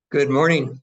Good morning.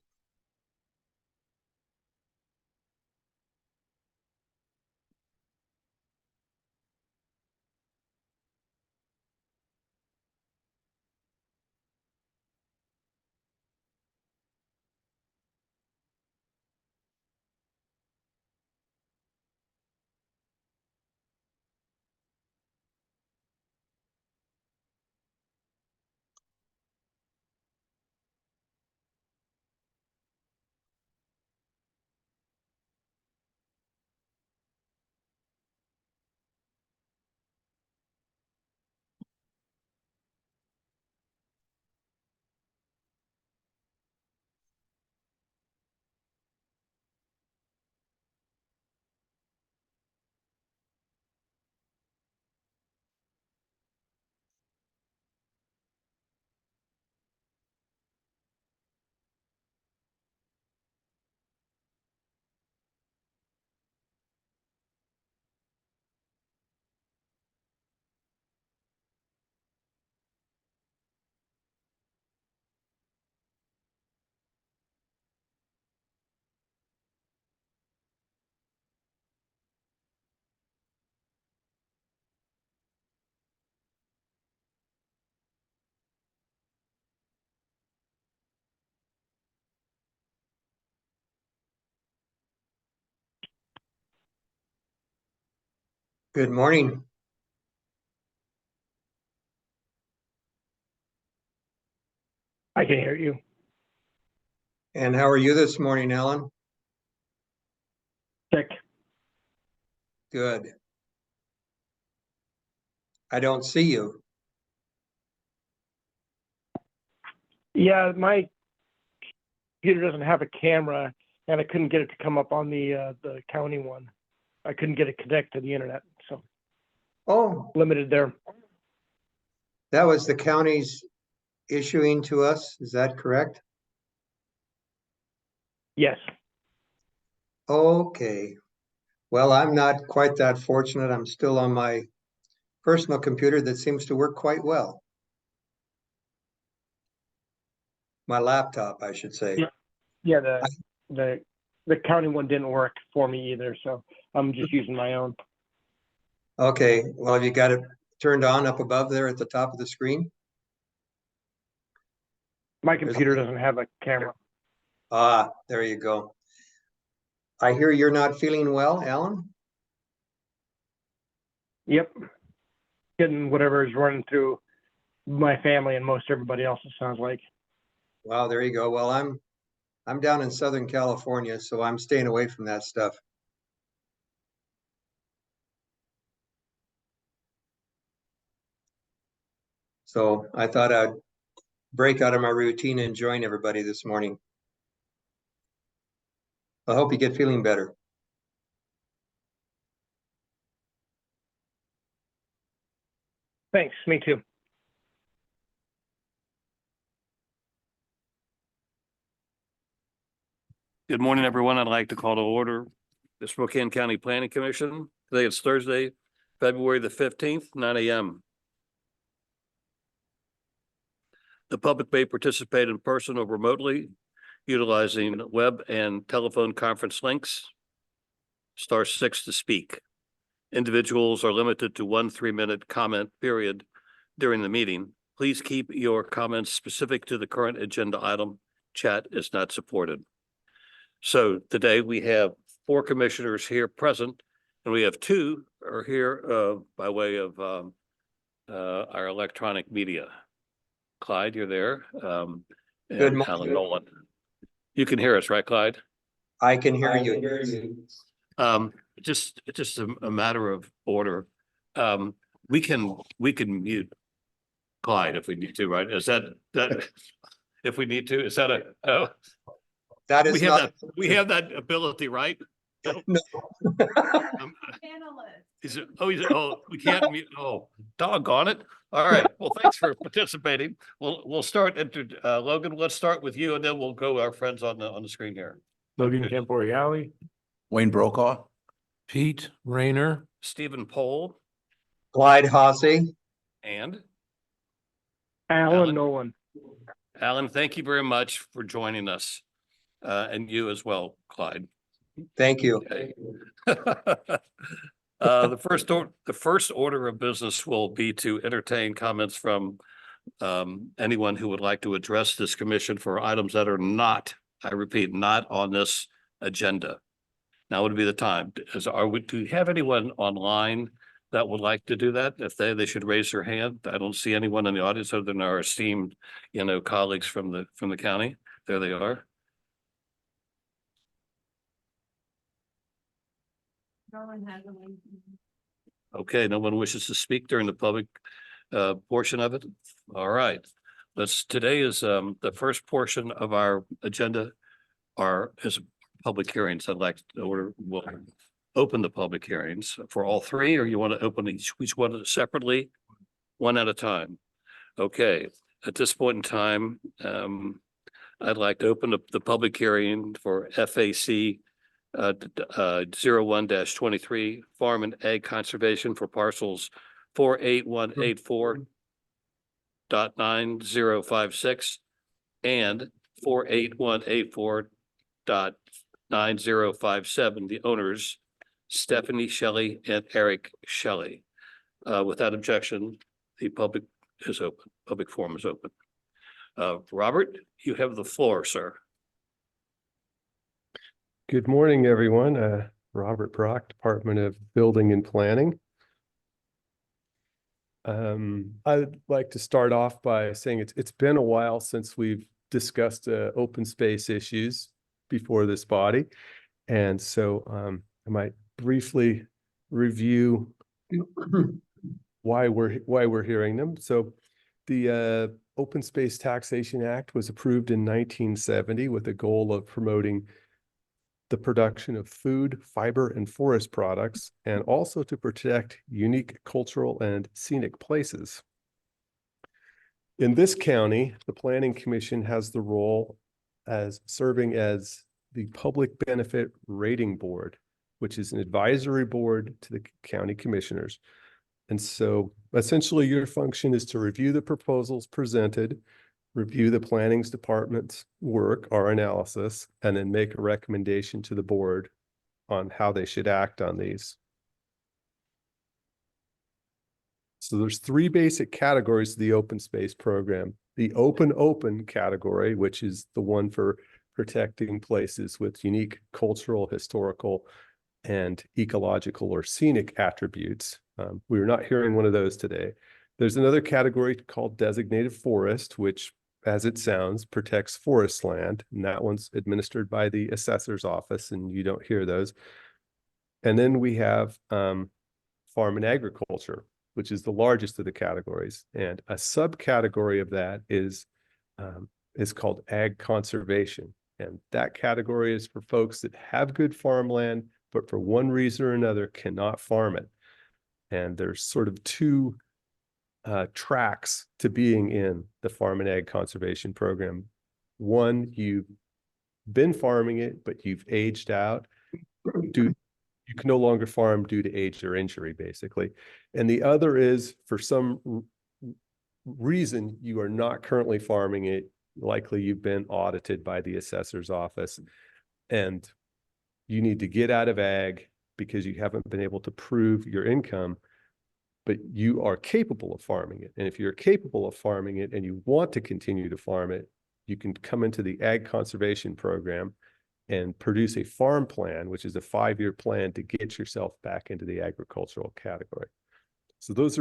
Good morning. I can hear you. And how are you this morning, Ellen? Sick. Good. I don't see you. Yeah, my computer doesn't have a camera, and I couldn't get it to come up on the county one. I couldn't get it connected to the internet, so Oh, limited there. that was the county's issuing to us. Is that correct? Yes. Okay. Well, I'm not quite that fortunate. I'm still on my personal computer that seems to work quite well. My laptop, I should say. Yeah, the county one didn't work for me either, so I'm just using my own. Okay. Well, have you got it turned on up above there at the top of the screen? My computer doesn't have a camera. Ah, there you go. I hear you're not feeling well, Alan? Yep. Getting whatever is running through my family and most everybody else, it sounds like. Wow, there you go. Well, I'm down in Southern California, so I'm staying away from that stuff. So I thought I'd break out of my routine and join everybody this morning. I hope you get feeling better. Thanks, me too. Good morning, everyone. I'd like to call to order the Spokane County Planning Commission. Today it's Thursday, February the 15th, 9 a.m. The public may participate in person or remotely utilizing web and telephone conference links. *6 to speak. Individuals are limited to 1 3-minute comment period during the meeting. Please keep your comments specific to the current agenda item. Chat is not supported. So today we have 4 commissioners here present, and we have 2 are here by way of our electronic media. Clyde, you're there. Good And morning. Alan Nolan. You can hear us, right, Clyde? I can hear you. Just a matter of order. We can mute Clyde if we need to, right? Is that if we need to? Is that a That is we have that ability, right? No. We can't mute. Oh, doggone it. All right. Well, thanks for participating. We'll start. Logan, let's start with you, and then we'll go our friends on the screen here. Logan Camporiali, Wayne Brokaw, Pete Rayner, Stephen Pohl Clyde Hossey. and Alan Nolan. Alan, thank you very much for joining us. And you as well, Clyde. Thank you. Okay. The first order of business will be to entertain comments from anyone who would like to address this commission for items that are not, I repeat, not on this agenda. Now would be the time. Do you have anyone online that would like to do that? If they should raise their hand. I don't see anyone in the audience other than our esteemed, colleagues from the county. There they are. No one has a link. Okay, no one wishes to speak during the public portion of it. All right. Today is the first portion of our agenda is public hearings. I'd like to we'll open the public hearings for all three, or you want to open each one separately, one at a time? Okay, at this point in time, I'd like to open up the public hearing for FAC 01-23 Farm and Ag Conservation for parcels 48184.9056 and 48184.9057. The owners, Stephanie Shelley and Eric Shelley. Without objection, the public is open. Public forum is open. Robert, you have the floor, sir. Good morning, everyone. Robert Brock, Department of Building and Planning. I'd like to start off by saying it's been a while since we've discussed open space issues before this body. And so I might briefly review why we're hearing them. So the Open Space Taxation Act was approved in 1970 with the goal of promoting the production of food, fiber, and forest products, and also to protect unique cultural and scenic places. In this county, the Planning Commission has the role as serving as the Public Benefit Rating Board, which is an advisory board to the county commissioners. And so essentially your function is to review the proposals presented, review the planning's department's work, our analysis, and then make a recommendation to the board on how they should act on these. So there's three basic categories of the open space program. The open category, which is the one for protecting places with unique cultural, historical, and ecological or scenic attributes. We're not hearing one of those today. There's another category called designated forest, which, as it sounds, protects forest land, and that one's administered by the assessor's office, and you don't hear those. And then we have farm and agriculture, which is the largest of the categories, and a subcategory of that is called ag conservation, and that category is for folks that have good farmland, but for one reason or another cannot farm it. And there's sort of two tracks to being in the farm and ag conservation program. One, you've been farming it, but you've aged out. You can no longer farm due to age or injury, basically. And the other is, for some reason, you are not currently farming it. Likely you've been audited by the assessor's office, and you need to get out of ag because you haven't been able to prove your income, but you are capable of farming it. And if you're capable of farming it and you want to continue to farm it, you can come into the ag conservation program and produce a farm plan, which is a 5-year plan to get yourself back into the agricultural category. So that's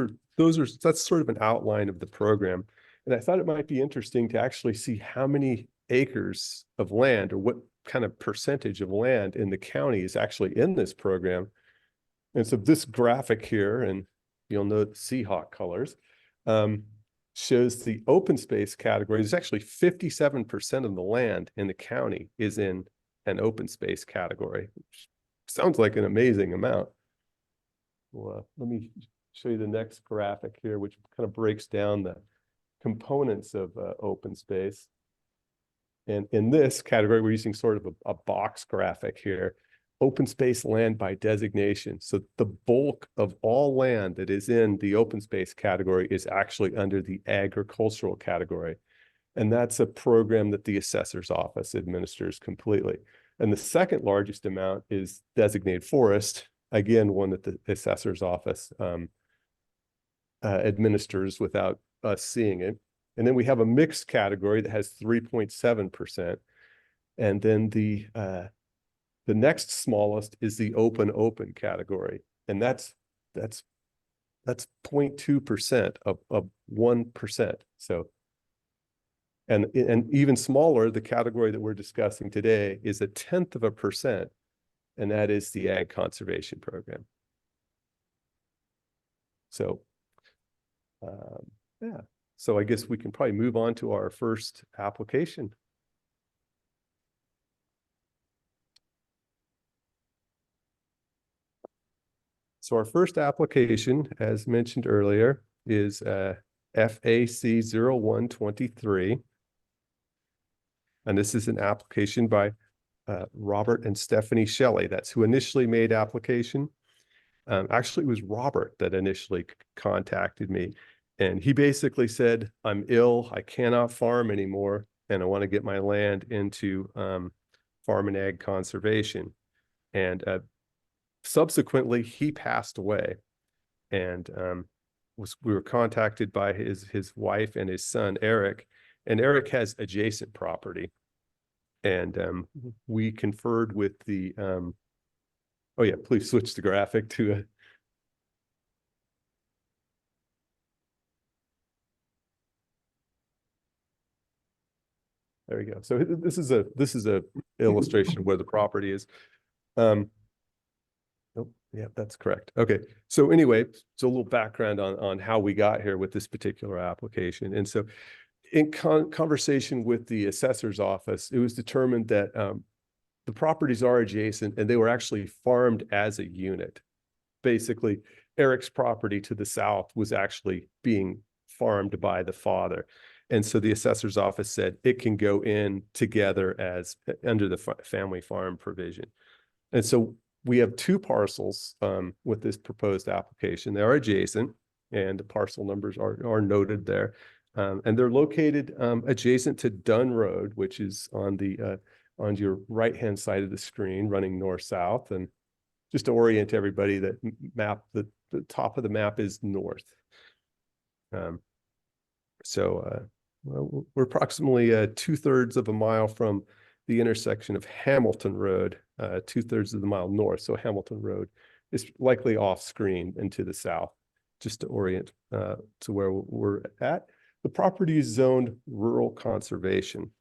sort of an outline of the program. And I thought it might be interesting to actually see how many acres of land, or what kind of percentage of land in the county is actually in this program. And so this graphic here, and you'll note Seahawk colors, shows the open space category. There's actually 57% of the land in the county is in an open space category, which sounds like an amazing amount. Well, let me show you the next graphic here, which kind of breaks down the components of open space. And in this category, we're using sort of a box graphic here, open space land by designation. So the bulk of all land that is in the open space category is actually under the agricultural category. And that's a program that the assessor's office administers completely. And the second largest amount is designated forest, again, one that the assessor's office administers without us seeing it. And then we have a mixed category that has 3.7%. And then the next smallest is the open category. And that's 0.2% of 1%. So, and even smaller, the category that we're discussing today is 0.1%, and that is the Ag Conservation Program. So, yeah. So I guess we can probably move on to our first application. So our first application, as mentioned earlier, is FAC 0123. And this is an application by Robert and Stephanie Shelley. That's who initially made application. Actually, it was Robert that initially contacted me. And he basically said, I'm ill, I cannot farm anymore, and I want to get my land into farm and ag conservation. And subsequently, he passed away. And we were contacted by his wife and his son, Eric. And Eric has adjacent property. And we conferred with the, oh yeah, please switch the graphic to a. There we go. So this is a illustration of where the property is. Oh, yeah, that's correct. Okay. So anyway, so a little background on how we got here with this particular application. And so in conversation with the assessor's office, it was determined that the properties are adjacent and they were actually farmed as a unit. Basically, Eric's property to the south was actually being farmed by the father. And so the assessor's office said it can go in together as under the family farm provision. And so we have two parcels with this proposed application. They are adjacent and the parcel numbers are noted there. And they're located adjacent to Dunn Road, which is on your right-hand side of the screen, running north-south. And just to orient everybody, that map, the top of the map is north. Well, we're approximately 2/3 of a mile from the intersection of Hamilton Road, 2/3 of the mile north. So Hamilton Road is likely off screen and to the south, just to orient to where we're at. The property is zoned rural conservation.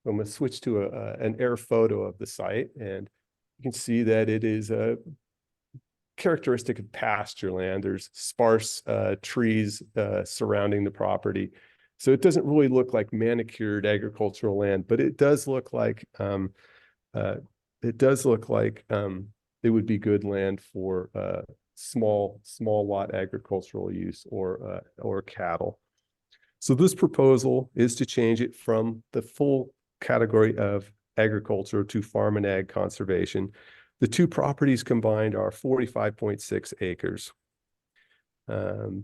I'm going to switch to an air photo of the site, and you can see that it is a characteristic of pasture land. There's sparse trees surrounding the property. So it doesn't really look like manicured agricultural land, but it does look like it would be good land for small lot agricultural use or cattle. So this proposal is to change it from the full category of agriculture to farm and ag conservation. The two properties combined are 45.6 acres. The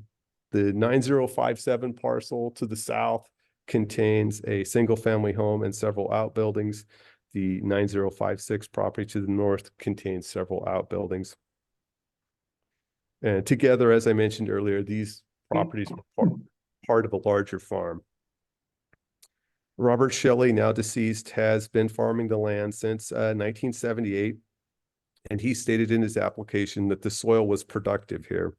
9057 parcel to the south contains a single family home and several outbuildings. The 9056 property to the north contains several outbuildings. And together, as I mentioned earlier, these properties are part of a larger farm. Robert Shelley, now deceased, has been farming the land since 1978. And he stated in his application that the soil was productive here.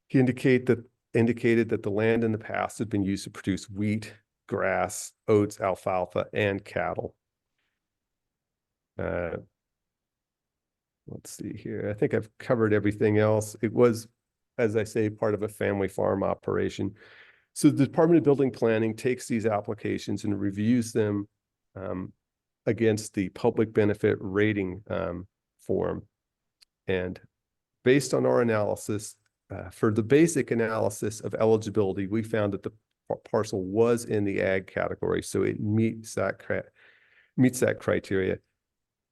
He indicated that the land in the past had been used to produce wheat, grass, oats, alfalfa, and cattle. Let's see here. I think I've covered everything else. It was, as I say, part of a family farm operation. So the Department of Building Planning takes these applications and reviews them against the public benefit rating form. And based on our analysis, for the basic analysis of eligibility, we found that the parcel was in the ag category, so it meets that criteria.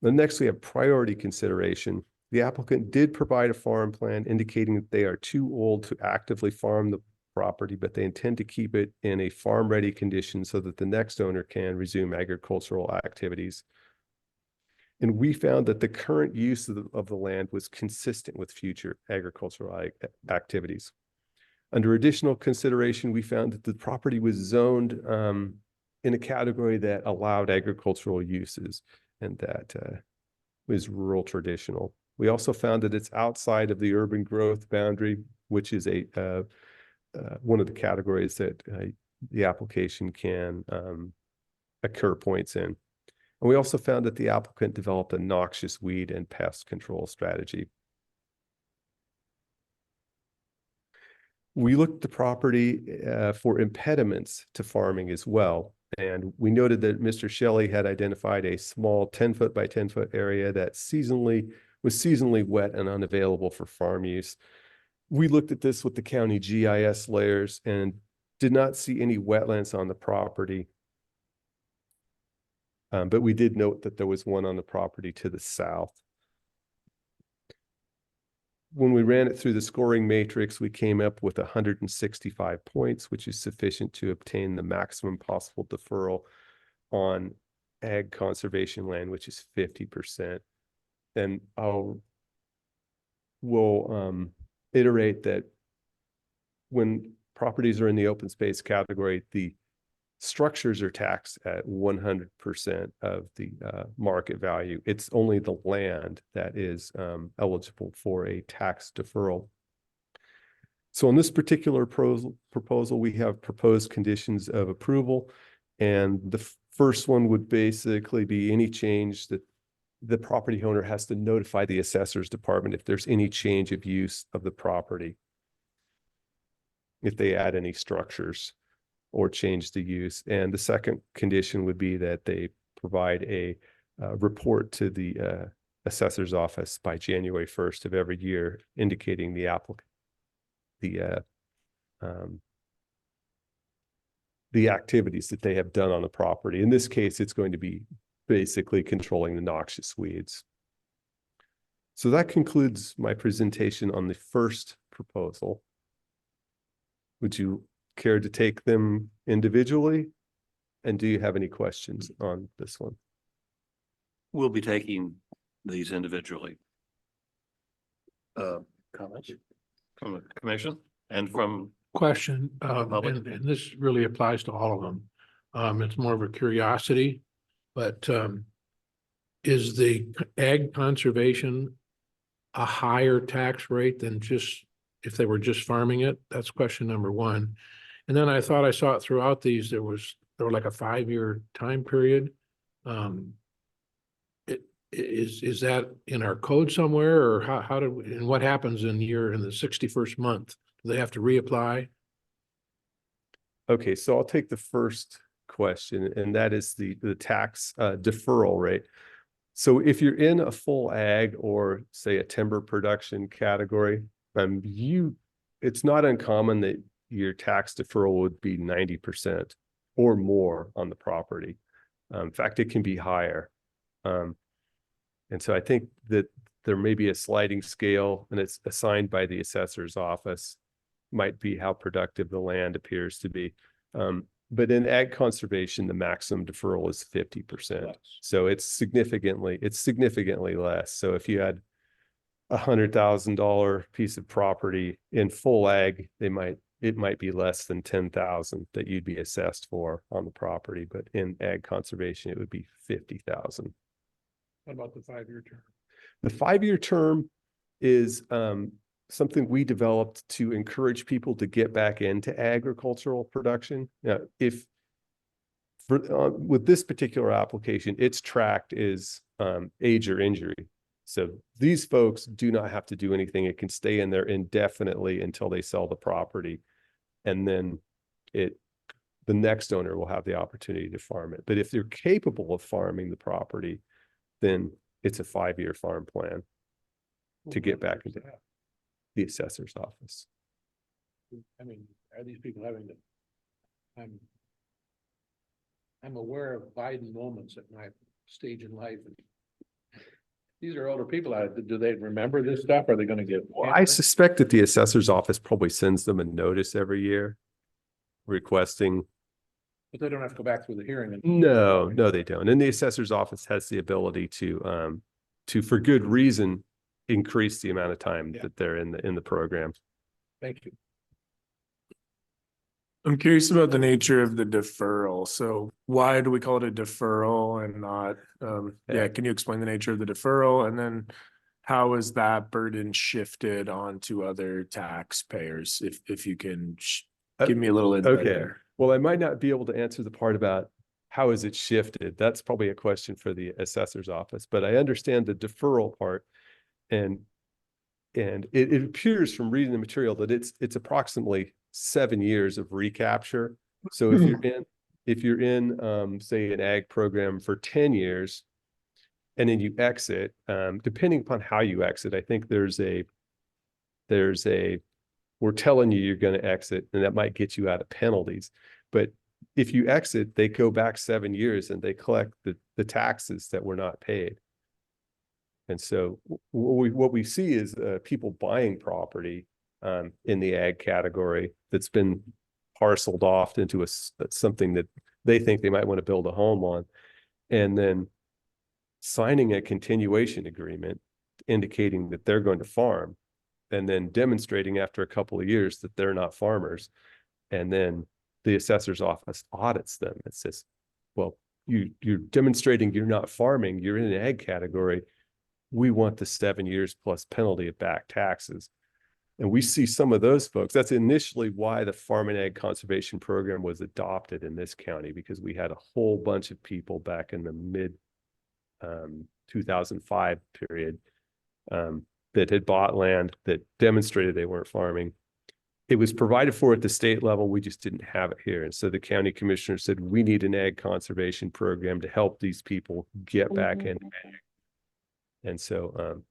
The next, we have priority consideration. The applicant did provide a farm plan indicating that they are too old to actively farm the property, but they intend to keep it in a farm-ready condition so that the next owner can resume agricultural activities. And we found that the current use of the land was consistent with future agricultural activities. Under additional consideration, we found that the property was zoned in a category that allowed agricultural uses and that was rural traditional. We also found that it's outside of the urban growth boundary, which is one of the categories that the application can occur points in. And we also found that the applicant developed a noxious weed and pest control strategy. We looked at the property for impediments to farming as well. And we noted that Mr. Shelley had identified a small 10-foot by 10-foot area that was seasonally wet and unavailable for farm use. We looked at this with the county GIS layers and did not see any wetlands on the property. But we did note that there was one on the property to the south. When we ran it through the scoring matrix, we came up with 165 points, which is sufficient to obtain the maximum possible deferral on ag conservation land, which is 50%. And we'll iterate that when properties are in the open space category, the structures are taxed at 100% of the market value. It's only the land that is eligible for a tax deferral. So on this particular proposal, we have proposed conditions of approval. And the first one would basically be any change that the property owner has to notify the assessor's department if there's any change of use of the property, if they add any structures or change the use. And the second condition would be that they provide a report to the assessor's office by January 1st of every year, indicating the applicant, the activities that they have done on the property. In this case, it's going to be basically controlling the noxious weeds. So that concludes my presentation on the first proposal. Would you care to take them individually? And do you have any questions on this one? We'll be taking these individually. Comments from the commission and from Question, Public. and this really applies to all of them. It's more of a curiosity, but is the ag conservation a higher tax rate than just if they were just farming it? That's question number one. And then I thought I saw it throughout these, there were like a 5-year time period. Is that in our code somewhere, or how do, and what happens in the 61st month? Do they have to reapply? Okay, so I'll take the first question, and that is the tax deferral rate. So if you're in a full ag or say a timber production category, it's not uncommon that your tax deferral would be 90% or more on the property. In fact, it can be higher. And so I think that there may be a sliding scale, and it's assigned by the assessor's office, might be how productive the land appears to be. But in ag conservation, the maximum deferral is 50%. So it's significantly less. So if you had $100,000 piece of property in full ag, it might be less than 10,000 that you'd be assessed for on the property. But in ag conservation, it would be 50,000. What about the 5-year term? The 5-year term is something we developed to encourage people to get back into agricultural production. Now, with this particular application, its tract is age or injury. So these folks do not have to do anything. It can stay in there indefinitely until they sell the property. And then the next owner will have the opportunity to farm it. But if they're capable of farming the property, then it's a 5-year farm plan to get back into the assessor's office. I mean, are these people having to, I'm aware of Biden moments at my stage in life. These are older people. Do they remember this stuff? Are they gonna get? Well, I suspect that the assessor's office probably sends them a notice every year requesting. But they don't have to go back through the hearing. No, they don't. And the assessor's office has the ability to, for good reason, increase the amount of time Yeah. that they're in the program. Thank you. I'm curious about the nature of the deferral. So why do we call it a deferral and not, Yeah. can you explain the nature of the deferral? And then how is that burden shifted onto other taxpayers? If you can give me a little insight Okay. there. Well, I might not be able to answer the part about how is it shifted. That's probably a question for the assessor's office, but I understand the deferral part. And it appears from reading the material that it's approximately 7 years of recapture. So if you're in say an ag program for 10 years and then you exit, depending upon how you exit, I think there's a we're telling you you're going to exit, and that might get you out of penalties. But if you exit, they go back 7 years and they collect the taxes that were not paid. And so what we see is people buying property in the ag category that's been parceled off into something that they think they might want to build a home on, and then signing a continuation agreement indicating that they're going to farm, and then demonstrating after a couple of years that they're not farmers. And then the assessor's office audits them. It says, well, you're demonstrating you're not farming, you're in an ag category. We want the 7 years plus penalty of back taxes. And we see some of those folks. That's initially why the Farm and Ag Conservation Program was adopted in this county, because we had a whole bunch of people back in the mid 2005 period that had bought land that demonstrated they weren't farming. It was provided for at the state level. We just didn't have it here. And so the county commissioner said, we need an ag conservation program to help these people get back in ag. And so,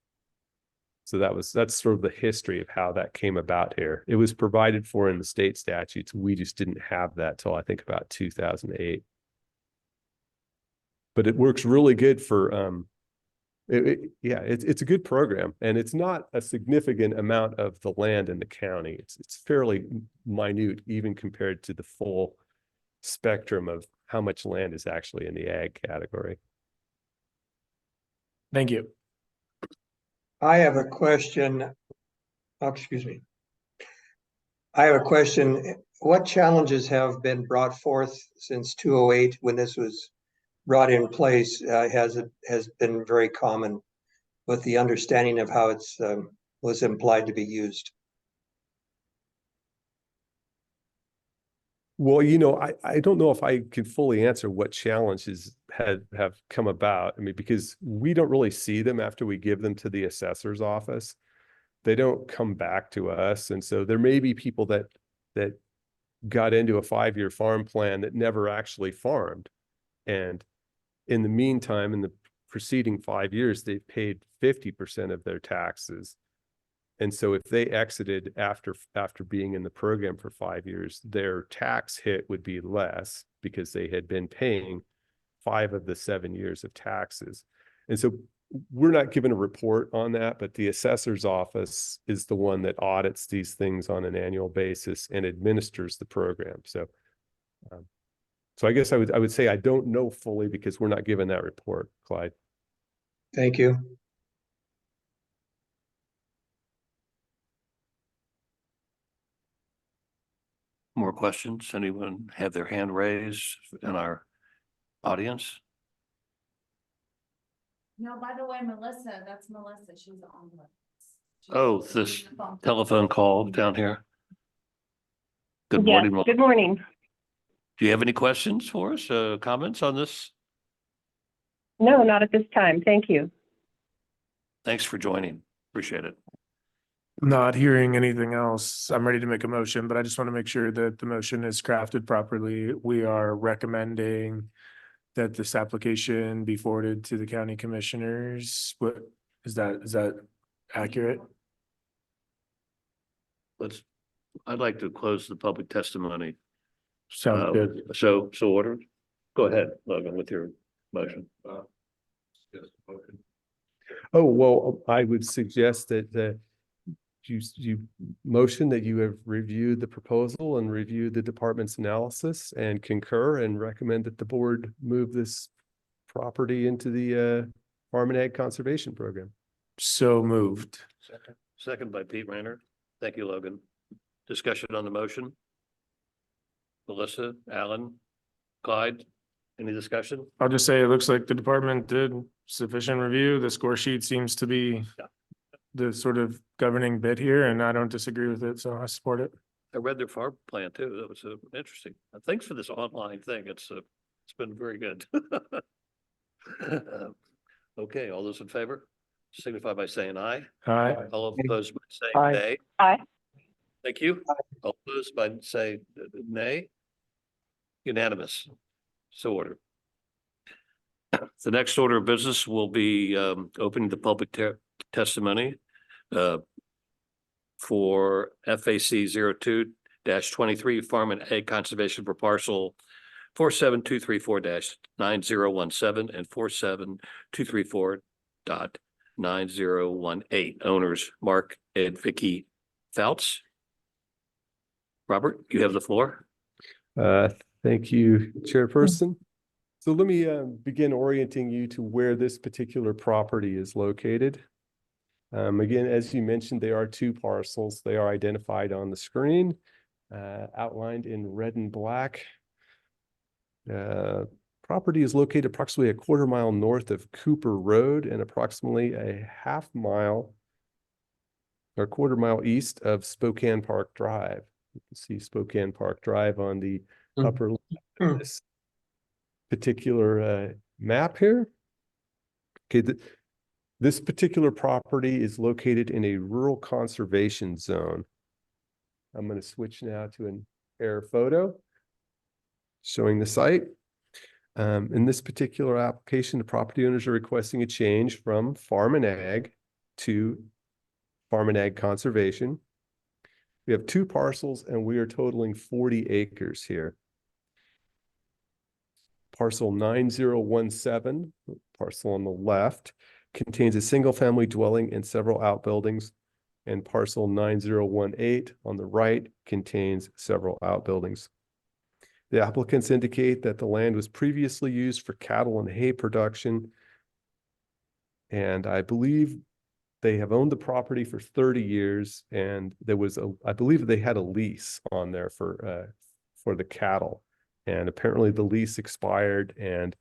that's sort of the history of how that came about here. It was provided for in the state statutes. We just didn't have that till I think about 2008. But it works really good for, it's a good program, and it's not a significant amount of the land in the county. It's fairly minute, even compared to the full spectrum of how much land is actually in the ag category. Thank you. I have a question. Oh, excuse me. I have a question. What challenges have been brought forth since 2008 when this was brought in place? Has been very common with the understanding of how it's was implied to be used. Well, I don't know if I can fully answer what challenges have come about. I mean, because we don't really see them after we give them to the assessor's office. They don't come back to us. And so there may be people that got into a 5-year farm plan that never actually farmed. And in the meantime, in the preceding 5 years, they've paid 50% of their taxes. And so if they exited after being in the program for 5 years, their tax hit would be less because they had been paying 5 of the 7 years of taxes. And so we're not given a report on that, but the assessor's office is the one that audits these things on an annual basis and administers the program. So I guess I would say I don't know fully because we're not given that report, Clyde. Thank you. More questions? Anyone have their hand raised in our audience? No, by the way, Melissa, that's Melissa. She's on the list. Oh, this telephone call down here. Good Yes, morning. Melissa. good morning. Do you have any questions for us, comments on this? No, not at this time. Thank you. Thanks for joining. Appreciate it. Not hearing anything else. I'm ready to make a motion, but I just want to make sure that the motion is crafted properly. We are recommending that this application be forwarded to the county commissioners. What is that accurate? I'd like to close the public testimony. Sounds good. So ordered. Go ahead, Logan, with your motion. Oh, well, I would suggest that you motion that you have reviewed the proposal and reviewed the department's analysis and concur and recommend that the board move this property into the Farm and Ag Conservation Program. So moved. Second by Pete Rayner. Thank you, Logan. Discussion on the motion? Melissa, Alan, Clyde, any discussion? I'll just say it looks like the department did sufficient review. The score sheet seems to be Yeah. the sort of governing bit here, and I don't disagree with it, so I support it. I read their farm plan too. That was interesting. Thanks for this online thing. It's been very good. Okay, all those in favor signify by saying aye. Aye. All opposed by saying Aye. nay. Aye. Thank you. All opposed by say nay. Unanimous. So ordered. The next order of business will be opening the public testimony for FAC 02-23 Farm and Ag Conservation for parcel 47234-9017 and 47234.9018. Owners Mark and Vicky Fouts. Robert, you have the floor. Thank you, Chairperson. So let me begin orienting you to where this particular property is located. Again, as you mentioned, there are two parcels. They are identified on the screen, outlined in red and black. Property is located approximately a quarter-mile north of Cooper Road and approximately a half-mile or quarter-mile east of Spokane Park Drive. You can see Spokane Park Drive on the upper left of this particular map here. Okay, this particular property is located in a rural conservation zone. I'm going to switch now to an air photo showing the site. In this particular application, the property owners are requesting a change from Farm and Ag to Farm and Ag Conservation. We have two parcels and we are totaling 40 acres here. Parcel 9017, parcel on the left, contains a single-family dwelling and several outbuildings, and parcel 9018 on the right contains several outbuildings. The applicants indicate that the land was previously used for cattle and hay production, and I believe they have owned the property for 30 years, and there was I believe they had a lease on there for the cattle. And apparently the lease expired and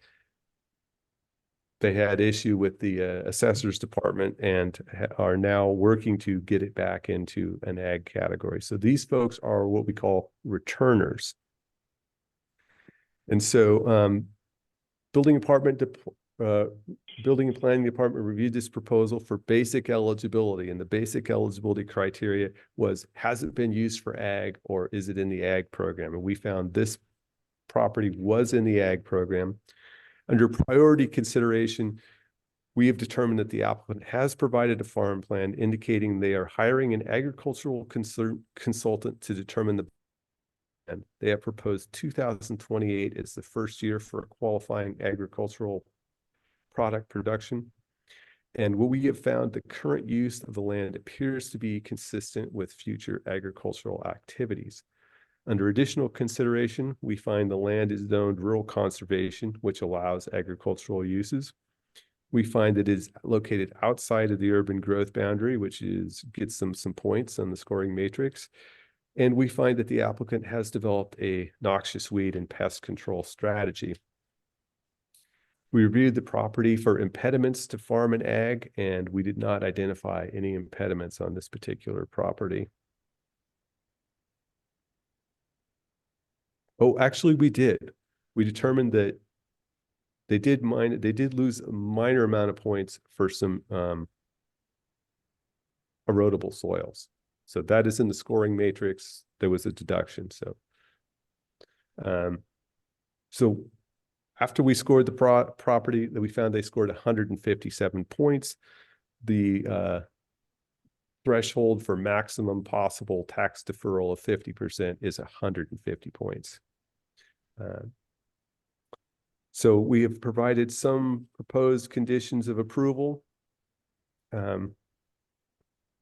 they had issue with the assessor's department and are now working to get it back into an ag category. So these folks are what we call returners. And so building and planning department reviewed this proposal for basic eligibility, and the basic eligibility criteria was, has it been used for ag or is it in the ag program? And we found this property was in the ag program. Under priority consideration, we have determined that the applicant has provided a farm plan indicating they are hiring an agricultural consultant to determine the plan. They have proposed 2028 as the first year for qualifying agricultural product production. And what we have found, the current use of the land appears to be consistent with future agricultural activities. Under additional consideration, we find the land is zoned rural conservation, which allows agricultural uses. We find that it is located outside of the urban growth boundary, which gets them some points on the scoring matrix. And we find that the applicant has developed a noxious weed and pest control strategy. We reviewed the property for impediments to farm and ag, and we did not identify any impediments on this particular property. Oh, actually, we did. We determined that they did lose a minor amount of points for some erodible soils. So that is in the scoring matrix. There was a deduction. So after we scored the property, that we found they scored 157 points. The threshold for maximum possible tax deferral of 50% is 150 points. So we have provided some proposed conditions of approval.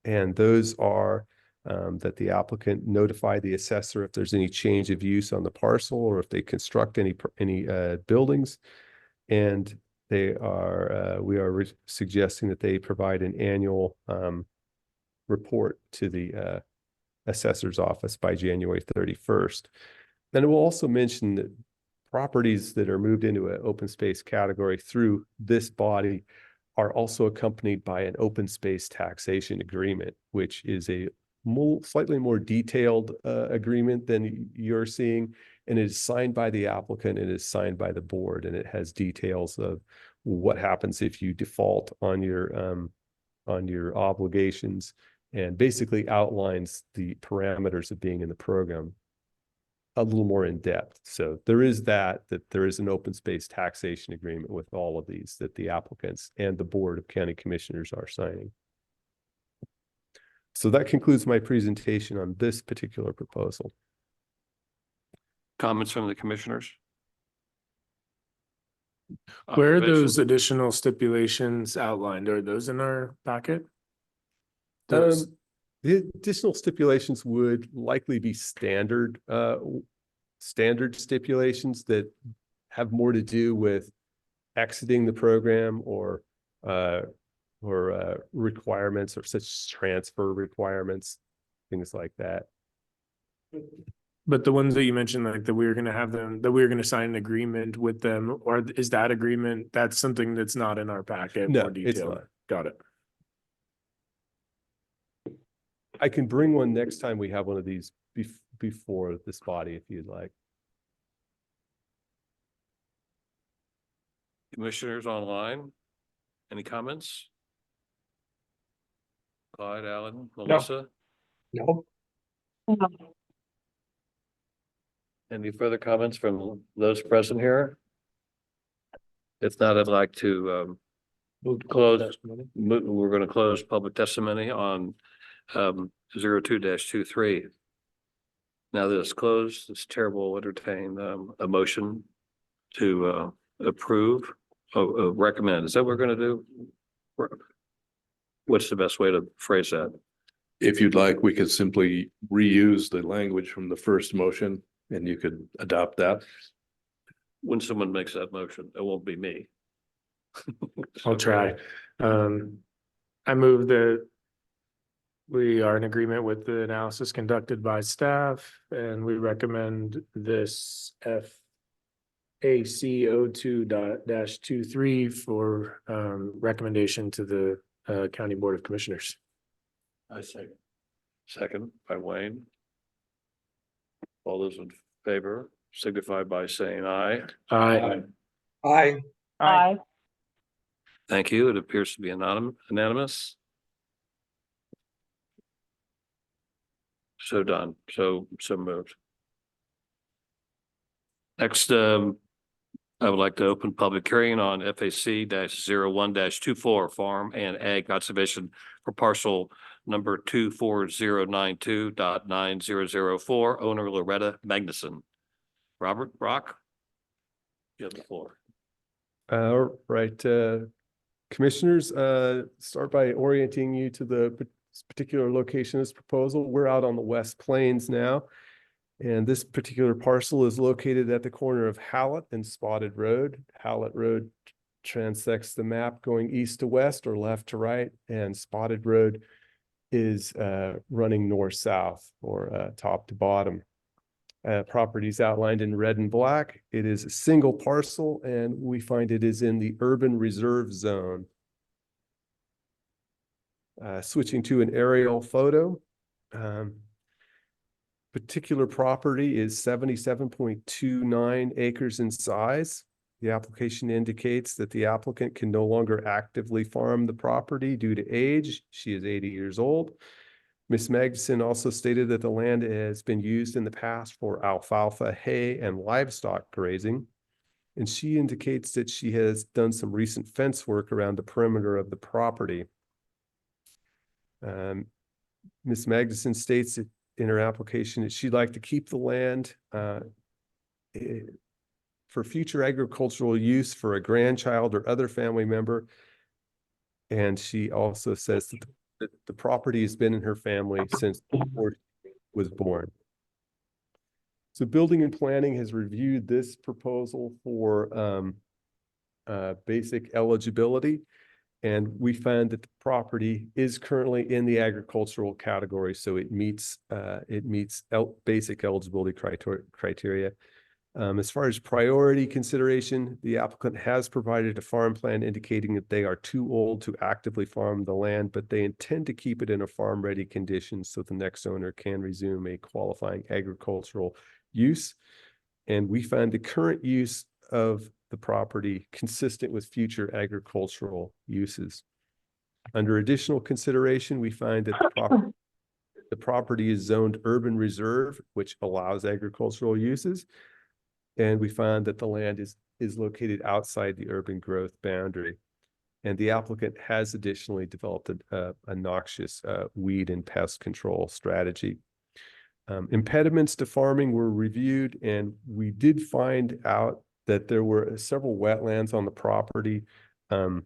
And those are that the applicant notify the assessor if there's any change of use on the parcel or if they construct any buildings. And we are suggesting that they provide an annual report to the assessor's office by January 31st. Then it will also mention that properties that are moved into an open space category through this body are also accompanied by an open space taxation agreement, which is a slightly more detailed agreement than you're seeing. And it is signed by the applicant, it is signed by the board, and it has details of what happens if you default on your obligations, and basically outlines the parameters of being in the program a little more in depth. So there is that there is an open space taxation agreement with all of these that the applicants and the Board of County Commissioners are signing. So that concludes my presentation on this particular proposal. Comments from the commissioners? Where are those Observations? additional stipulations outlined? Are those in our packet? Those, The additional stipulations would likely be standard stipulations that have more to do with exiting the program or requirements or such transfer requirements, things like that. but the ones that you mentioned, like that we were gonna have them, that we were gonna sign an agreement with them, or is that agreement, that's something that's not in our packet? No, more it's detailed? not. Got it. I can bring one next time we have one of these before this body, if you'd like. Commissioners online, any comments? Clyde, Alan, Melissa, No, any further comments from those present here? If not, I'd like to close. We're going to close public testimony on 02-23. Now that it's closed, it's terrible. Entertain a motion to approve, recommend. Is that what we're going to do? What's the best way to phrase that? If you'd like, we could simply reuse the language from the first motion and you could adopt that. When someone makes that motion, it won't be me. I'll try. I move that we are in agreement with the analysis conducted by staff, and we recommend this FAC02-23 for recommendation to the County Board of Commissioners. I second. Second by Wayne. All those in favor signify by saying aye. Aye. I, Aye. Thank you. It appears to be unanimous. So done. So moved. Next, I would like to open public hearing on FAC-01-24 Farm and Ag Conservation for parcel number 24092.9004, owner Loretta Magnuson. Robert Brock, you have the floor. All right, commissioners, start by orienting you to the particular location of this proposal. We're out on the West Plains now, and this particular parcel is located at the corner of Hallett and Spotted Road. Hallett Road transects the map going east to west or left to right, and Spotted Road is running north-south or top to bottom. Properties outlined in red and black. It is a single parcel, and we find it is in the urban reserve zone. Switching to an aerial photo. Particular property is 77.29 acres in size. The application indicates that the applicant can no longer actively farm the property due to age. She is 80 years old. Ms. Magnuson also stated that the land has been used in the past for alfalfa, hay, and livestock grazing. And she indicates that she has done some recent fence work around the perimeter of the property. Ms. Magnuson states that in her application that she'd like to keep the land for future agricultural use for a grandchild or other family member. And she also says that the property has been in her family since before she was born. So Building and Planning has reviewed this proposal for basic eligibility. And we found that the property is currently in the agricultural category, so it meets basic eligibility criteria. As far as priority consideration, the applicant has provided a farm plan indicating that they are too old to actively farm the land, but they intend to keep it in a farm-ready condition so the next owner can resume a qualifying agricultural use. And we find the current use of the property consistent with future agricultural uses. Under additional consideration, we find that the property is zoned urban reserve, which allows agricultural uses. And we find that the land is located outside the urban growth boundary. And the applicant has additionally developed a noxious weed and pest control strategy. Impediments to farming were reviewed, and we did find out that there were several wetlands on the property. And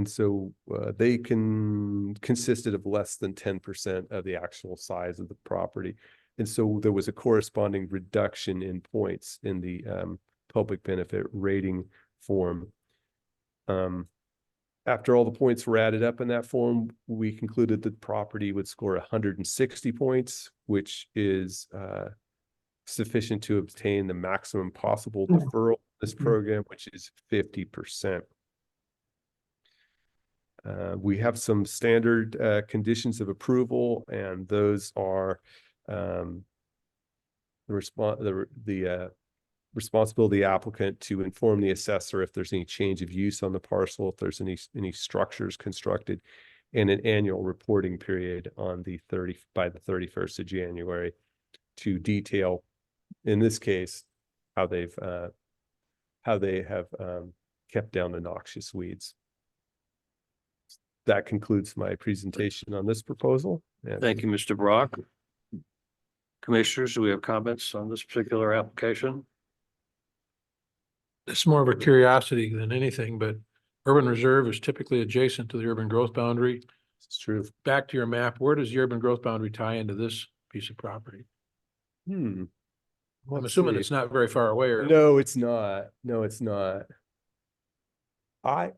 so they consisted of less than 10% of the actual size of the property. And so there was a corresponding reduction in points in the public benefit rating form. After all the points were added up in that form, we concluded that the property would score 160 points, which is sufficient to obtain the maximum possible deferral of this program, which is 50%. We have some standard conditions of approval, and those are the responsibility of the applicant to inform the assessor if there's any change of use on the parcel, if there's any structures constructed, and an annual reporting period on by the 31st of January to detail, in this case, how they have kept down the noxious weeds. That concludes my presentation on this proposal. Thank you, Mr. Brock. Commissioners, do we have comments on this particular application? It's more of a curiosity than anything, but urban reserve is typically adjacent to the urban growth boundary. It's true. Back to your map, where does the urban growth boundary tie into this piece of property? I'm assuming it's not very far away, or no, it's not. No, it's not. I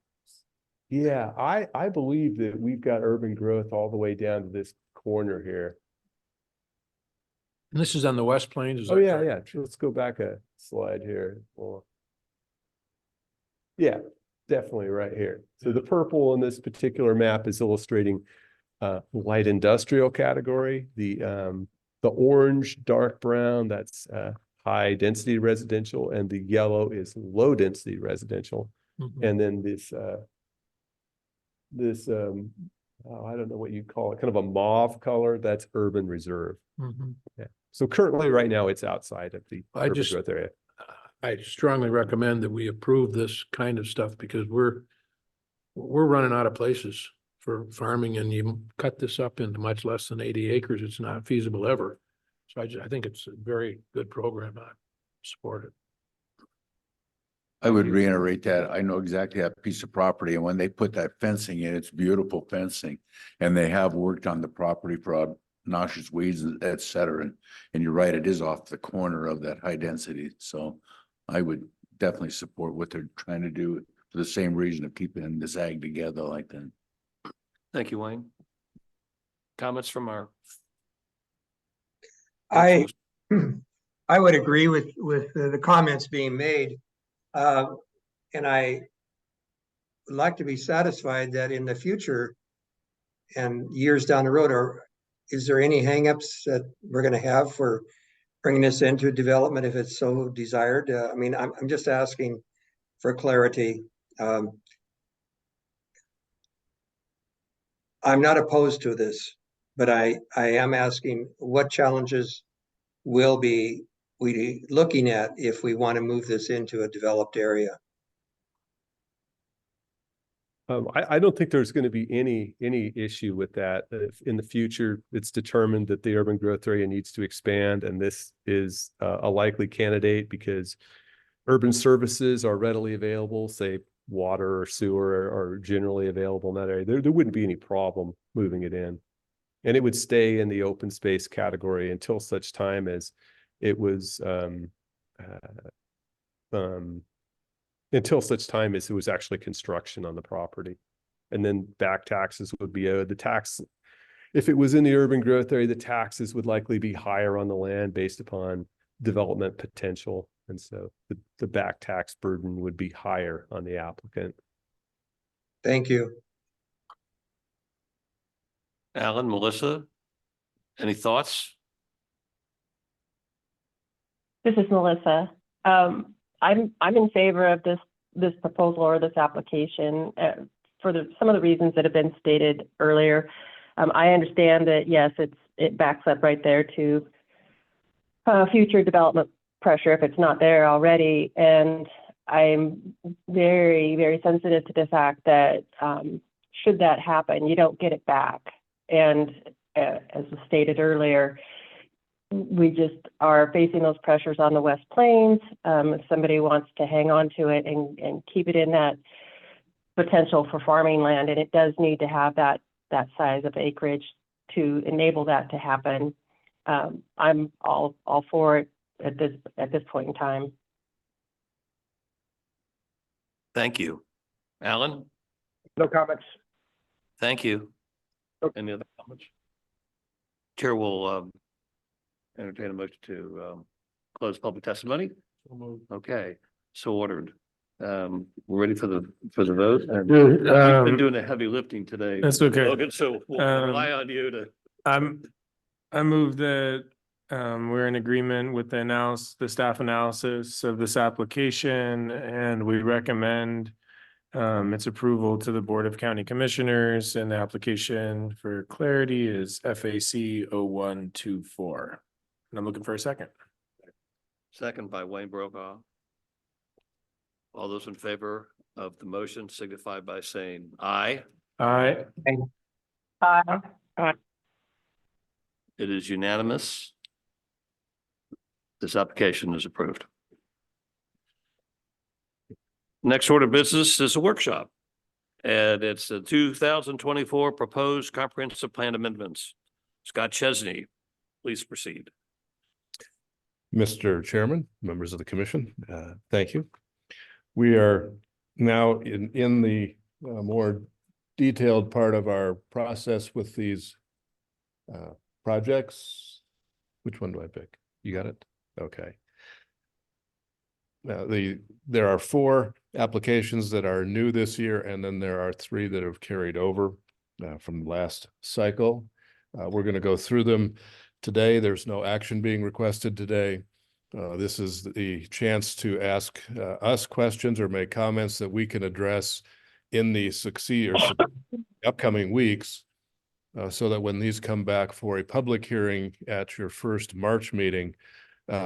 believe that we've got urban growth all the way down to this corner here. and this is on the West Plains. Is Oh, that yeah, correct? yeah. Let's go back a slide here. Well, yeah, definitely right here. So the purple in this particular map is illustrating light industrial category. The orange, dark brown, that's high density residential, and the yellow is low density residential. Mhm. And then I don't know what you call it, kind of a mauve color, that's urban reserve. Mhm. Yeah. So currently, right now, it's outside of the I urban just- growth area. I strongly recommend that we approve this kind of stuff because we're running out of places for farming, and you cut this up into much less than 80 acres. It's not feasible ever. So I think it's a very good program. I support it. I would reiterate that. I know exactly that piece of property, and when they put that fencing in, it's beautiful fencing. And they have worked on the property for noxious weeds, et cetera. And you're right, it is off the corner of that high density. So I would definitely support what they're trying to do for the same reason of keeping this ag together like that. Thank you, Wayne. Comments from our. I would agree with the comments being made. And I would like to be satisfied that in the future and years down the road, is there any hangups that we're going to have for bringing this into development if it's so desired? I mean, I'm just asking for clarity. I'm not opposed to this, but I am asking what challenges will we looking at if we want to move this into a developed area? I don't think there's going to be any issue with that. If in the future it's determined that the urban growth area needs to expand, and this is a likely candidate because urban services are readily available, say water or sewer are generally available in that area, there wouldn't be any problem moving it in. And it would stay in the open space category until such time as it was until such time as it was actually construction on the property. And then back taxes would be owed. The tax, if it was in the urban growth area, the taxes would likely be higher on the land based upon development potential. And so the back tax burden would be higher on the applicant. Thank you. Alan, Melissa, any thoughts? This is Melissa. I'm in favor of this proposal or this application for some of the reasons that have been stated earlier. I understand that, yes, it backs up right there to future development pressure if it's not there already. And I'm very, very sensitive to the fact that should that happen, you don't get it back. And as was stated earlier, we just are facing those pressures on the West Plains. If somebody wants to hang on to it and keep it in that potential for farming land, and it does need to have that size of acreage to enable that to happen, I'm all for it at this point in time. Thank you. Alan? No comments. Thank you. Okay. Any other comments? Chair will entertain a motion to close public testimony. Okay, so ordered. We're ready for the vote. And we've been doing the heavy lifting today. That's okay. Logan, so we'll rely on you to. I move that we're in agreement with the staff analysis of this application, and we recommend its approval to the Board of County Commissioners, and the application for clarity is FAC 0124. And I'm looking for a second. Second by Wayne Brokaw. All those in favor of the motion signify by saying aye. Aye. It is unanimous. This application is approved. Next order of business is a workshop. And it's the 2024 proposed comprehensive plan amendments. Scott Chesney, please proceed. Mr. Chairman, members of the commission, thank you. We are now in the more detailed part of our process with these projects. Which one do I pick? You got it? Okay. Now, there are 4 applications that are new this year, and then there are 3 that have carried over from the last cycle. We're going to go through them today. There's no action being requested today. This is the chance to ask us questions or make comments that we can address in the upcoming weeks, so that when these come back for a public hearing at your first March meeting,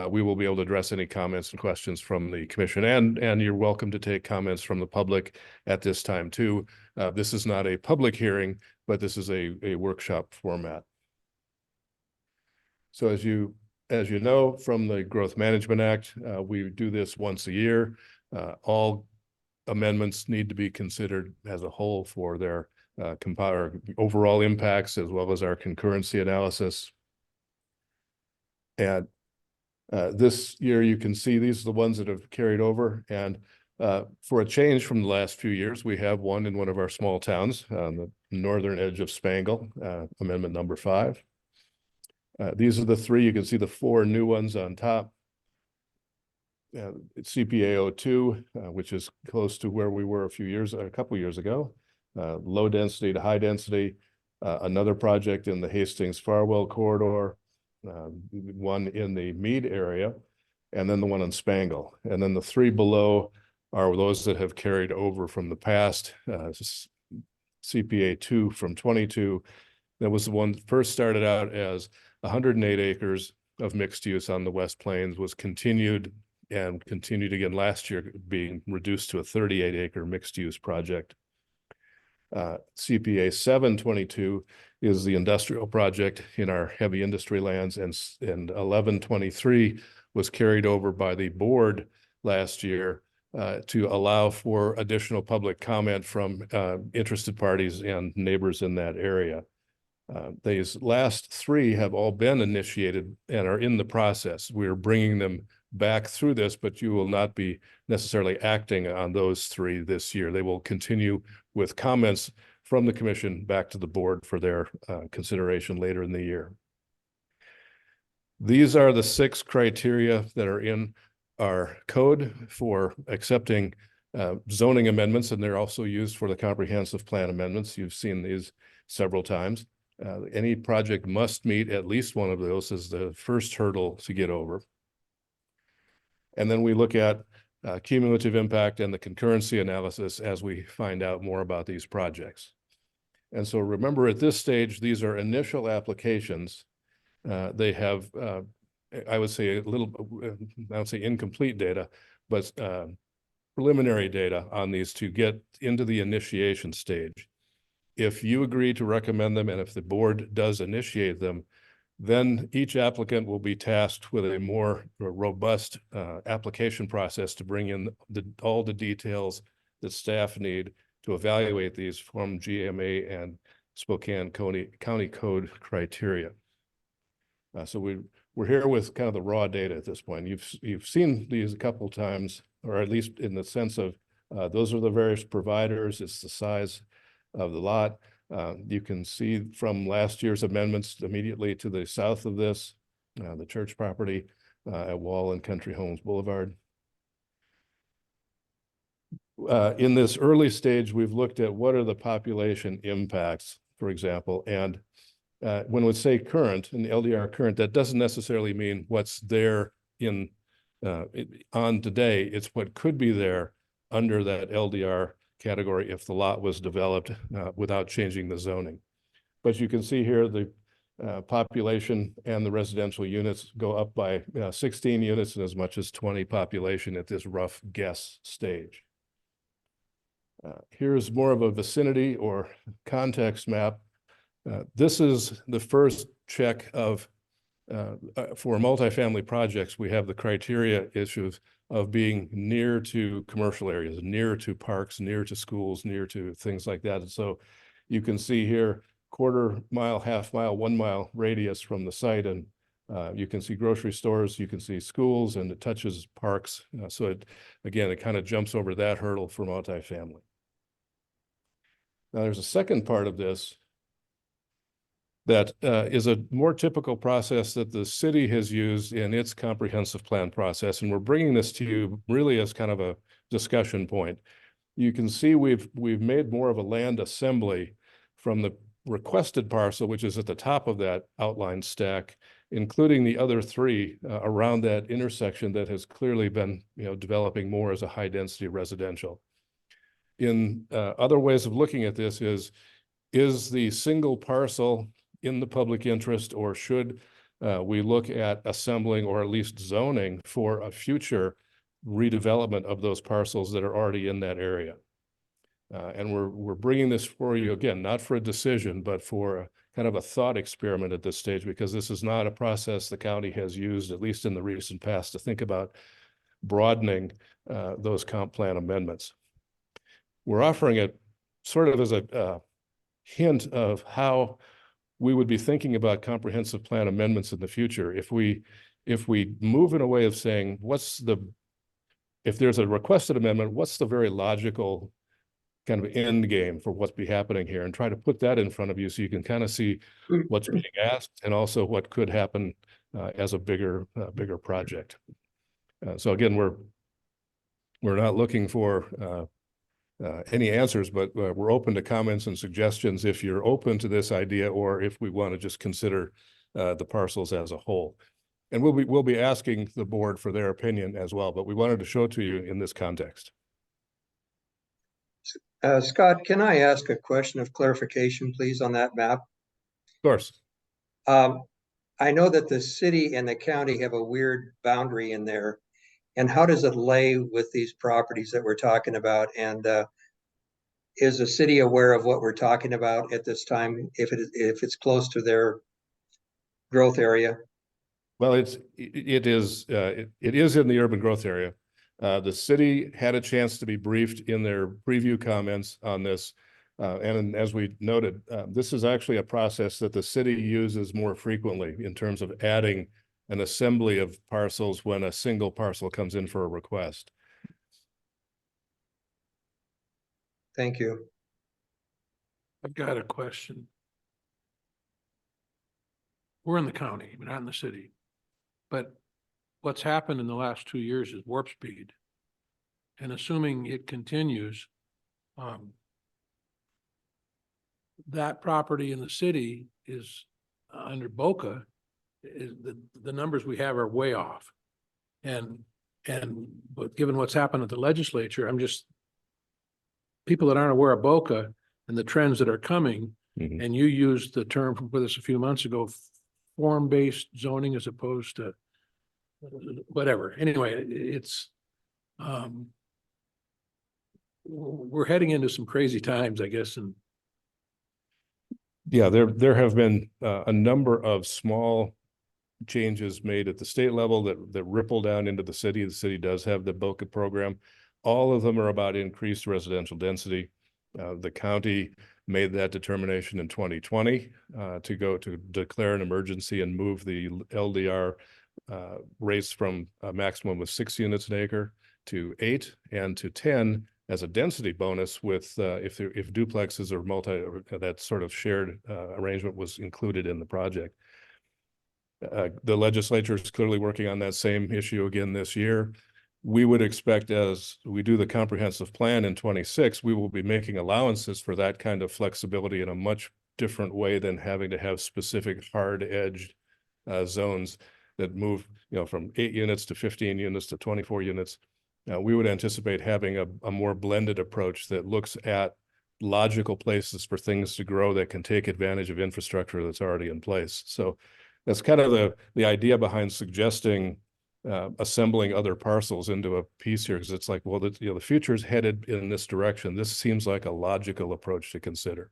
we will be able to address any comments and questions from the commission, and you're welcome to take comments from the public at this time too. This is not a public hearing, but this is a workshop format. So as you know from the Growth Management Act, we do this once a year. All amendments need to be considered as a whole for their overall impacts, as well as our concurrency analysis. And this year, you can see these are the ones that have carried over. And for a change from the last few years, we have one in one of our small towns on the northern edge of Spangle, amendment number 5. These are the 3. You can see the 4 new ones on top. It's CPA 02, which is close to where we were a couple years ago. Low density to high density. Another project in the Hastings Farwell corridor. One in the Meade area, and then the one in Spangle. And then the 3 below are those that have carried over from the past. CPA 2 from 22. That was the one that first started out as 108 acres of mixed use on the West Plains, was continued again last year, being reduced to a 38 acre mixed use project. CPA 722 is the industrial project in our heavy industry lands, and 1123 was carried over by the board last year to allow for additional public comment from interested parties and neighbors in that area. These last three have all been initiated and are in the process. We're bringing them back through this, but you will not be necessarily acting on those three this year. They will continue with comments from the commission back to the board for their consideration later in the year. These are the 6 criteria that are in our code for accepting zoning amendments, and they're also used for the comprehensive plan amendments. You've seen these several times. Any project must meet at least one of those as the first hurdle to get over. And then we look at cumulative impact and the concurrency analysis as we find out more about these projects. And so remember, at this stage, these are initial applications. They have, I would say, I would say incomplete data, but preliminary data on these to get into the initiation stage. If you agree to recommend them and if the board does initiate them, then each applicant will be tasked with a more robust application process to bring in all the details that staff need to evaluate these from GMA and Spokane County Code criteria. So we're here with kind of the raw data at this point. You've seen these a couple times, or at least in the sense of those are the various providers. It's the size of the lot. You can see from last year's amendments immediately to the south of this, the church property at Wall and Country Homes Boulevard. In this early stage, we've looked at what are the population impacts, for example, and when we say current, in the LDR current, that doesn't necessarily mean what's there in on today. It's what could be there under that LDR category if the lot was developed without changing the zoning. But you can see here the population and the residential units go up by 16 units and as much as 20 population at this rough guess stage. Here's more of a vicinity or context map. This is the first check of, for multifamily projects, we have the criteria issues of being near to commercial areas, near to parks, near to schools, near to things like that. And so you can see here, quarter mile, half mile, 1 mile radius from the site. And you can see grocery stores, you can see schools, and it touches parks. So it, again, it kind of jumps over that hurdle for multifamily. Now there's a second part of this that is a more typical process that the city has used in its comprehensive plan process. And we're bringing this to you really as kind of a discussion point. You can see we've made more of a land assembly from the requested parcel, which is at the top of that outline stack, including the other 3 around that intersection that has clearly been, developing more as a high density residential. In other ways of looking at this is the single parcel in the public interest, or should we look at assembling or at least zoning for a future redevelopment of those parcels that are already in that area? And we're bringing this for you, again, not for a decision, but for a kind of a thought experiment at this stage, because this is not a process the county has used, at least in the recent past, to think about broadening those comp plan amendments. We're offering it sort of as a hint of how we would be thinking about comprehensive plan amendments in the future. If we move in a way of saying, if there's a requested amendment, what's the very logical kind of end game for what's be happening here, and try to put that in front of you so you can kind of see what's being asked and also what could happen as a bigger project. So again, we're not looking for any answers, but we're open to comments and suggestions if you're open to this idea, or if we want to just consider the parcels as a whole. And we'll be asking the board for their opinion as well, but we wanted to show it to you in this context. Scott, can I ask a question of clarification, please, on that map? Of course. I know that the city and the county have a weird boundary in there. And how does it lay with these properties that we're talking about? And is the city aware of what we're talking about at this time, if it's close to their growth area? Well, it is in the urban growth area. The city had a chance to be briefed in their preview comments on this. And as we noted, this is actually a process that the city uses more frequently in terms of adding an assembly of parcels when a single parcel comes in for a request. Thank you. I've got a question. We're in the county, we're not in the city. But what's happened in the last 2 years is warp speed. And assuming it continues, that property in the city is under Boca, is the numbers we have are way off. But given what's happened at the legislature, people that aren't aware of Boca and the trends that are coming, and you used the term with us a few months ago, form-based zoning as opposed to whatever. Anyway, it's, we're heading into some crazy times, I guess. And yeah, there have been a number of small changes made at the state level that ripple down into the city. The city does have the BOCA program. All of them are about increased residential density. The county made that determination in 2020 to declare an emergency and move the LDR rates from a maximum of 6 units an acre to 8 and to 10 as a density bonus with if duplexes or that sort of shared arrangement was included in the project. The legislature is clearly working on that same issue again this year. We would expect, as we do the comprehensive plan in 26, we will be making allowances for that kind of flexibility in a much different way than having to have specific hard-edged zones that move, from 8 units to 15 units to 24 units. We would anticipate having a more blended approach that looks at logical places for things to grow that can take advantage of infrastructure that's already in place. So that's kind of the idea behind suggesting assembling other parcels into a piece here, because it's like, well, the future is headed in this direction. This seems like a logical approach to consider.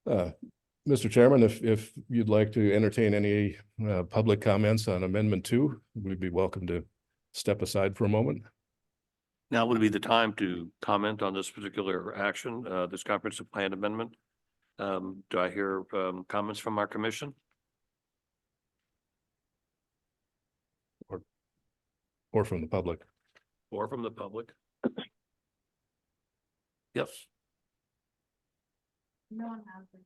Mr. Chairman, if you'd like to entertain any public comments on Amendment 2, we'd be welcome to step aside for a moment. Now would be the time to comment on this particular action, this comprehensive plan amendment. Do I hear comments from our commission? Or from the public? Or from the public? Yes. No one has it.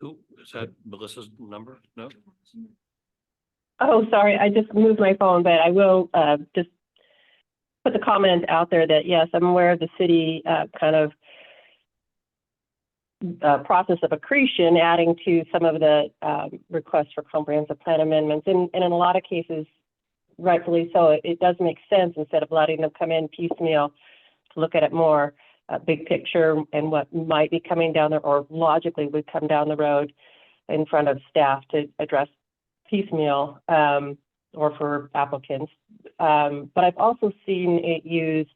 Who is that? Melissa's number? No. Oh, sorry, I just moved my phone, but I will just put the comment out there that, yes, I'm aware of the city kind of process of accretion, adding to some of the requests for comprehensive plan amendments. And in a lot of cases, rightfully so, it does make sense instead of letting them come in piecemeal to look at it more big picture and what might be coming down there or logically would come down the road in front of staff to address piecemeal or for applicants. But I've also seen it used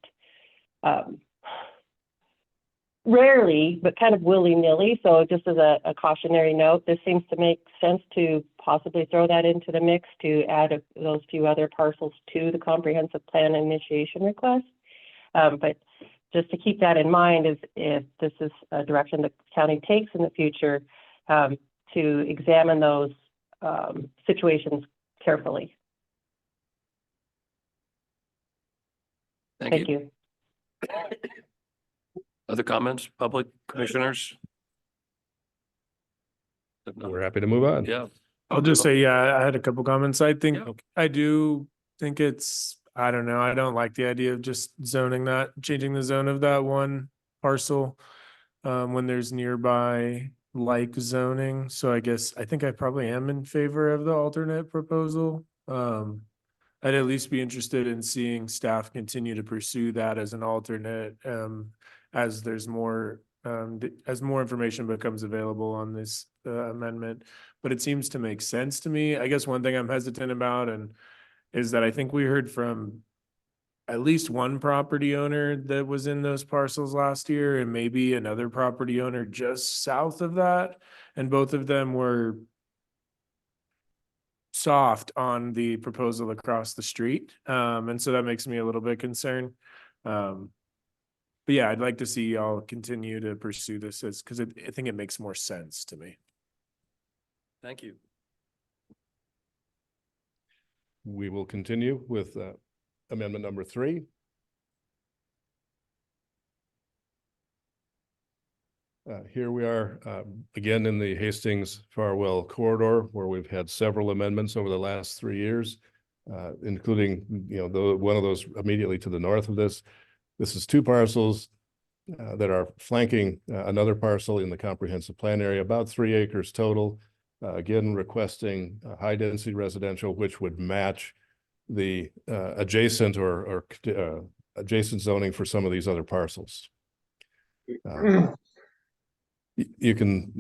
rarely, but kind of willy-nilly. So just as a cautionary note, this seems to make sense to possibly throw that into the mix to add those few other parcels to the comprehensive plan initiation request. But just to keep that in mind is if this is a direction the county takes in the future, to examine those situations carefully. Thank you. Other comments, public commissioners? We're happy to move on. Yeah. I'll just say, yeah, I had a couple comments. I think, Yeah. I do think I don't know, I don't like the idea of just changing the zone of that one parcel when there's nearby like zoning. So I think I probably am in favor of the alternate proposal. I'd at least be interested in seeing staff continue to pursue that as an alternate as there's more as more information becomes available on this amendment. But it seems to make sense to me. I guess one thing I'm hesitant about is that I think we heard from at least one property owner that was in those parcels last year and maybe another property owner just south of that. And both of them were soft on the proposal across the street. And so that makes me a little bit concerned. But yeah, I'd like to see y'all continue to pursue this because I think it makes more sense to me. Thank you. We will continue with amendment number 3. Here we are again in the Hastings Farwell corridor, where we've had several amendments over the last 3 years, including one of those immediately to the north of this. This is 2 parcels that are flanking another parcel in the comprehensive plan area, about 3 acres total. Again, requesting high density residential, which would match the adjacent or adjacent zoning for some of these other parcels. You can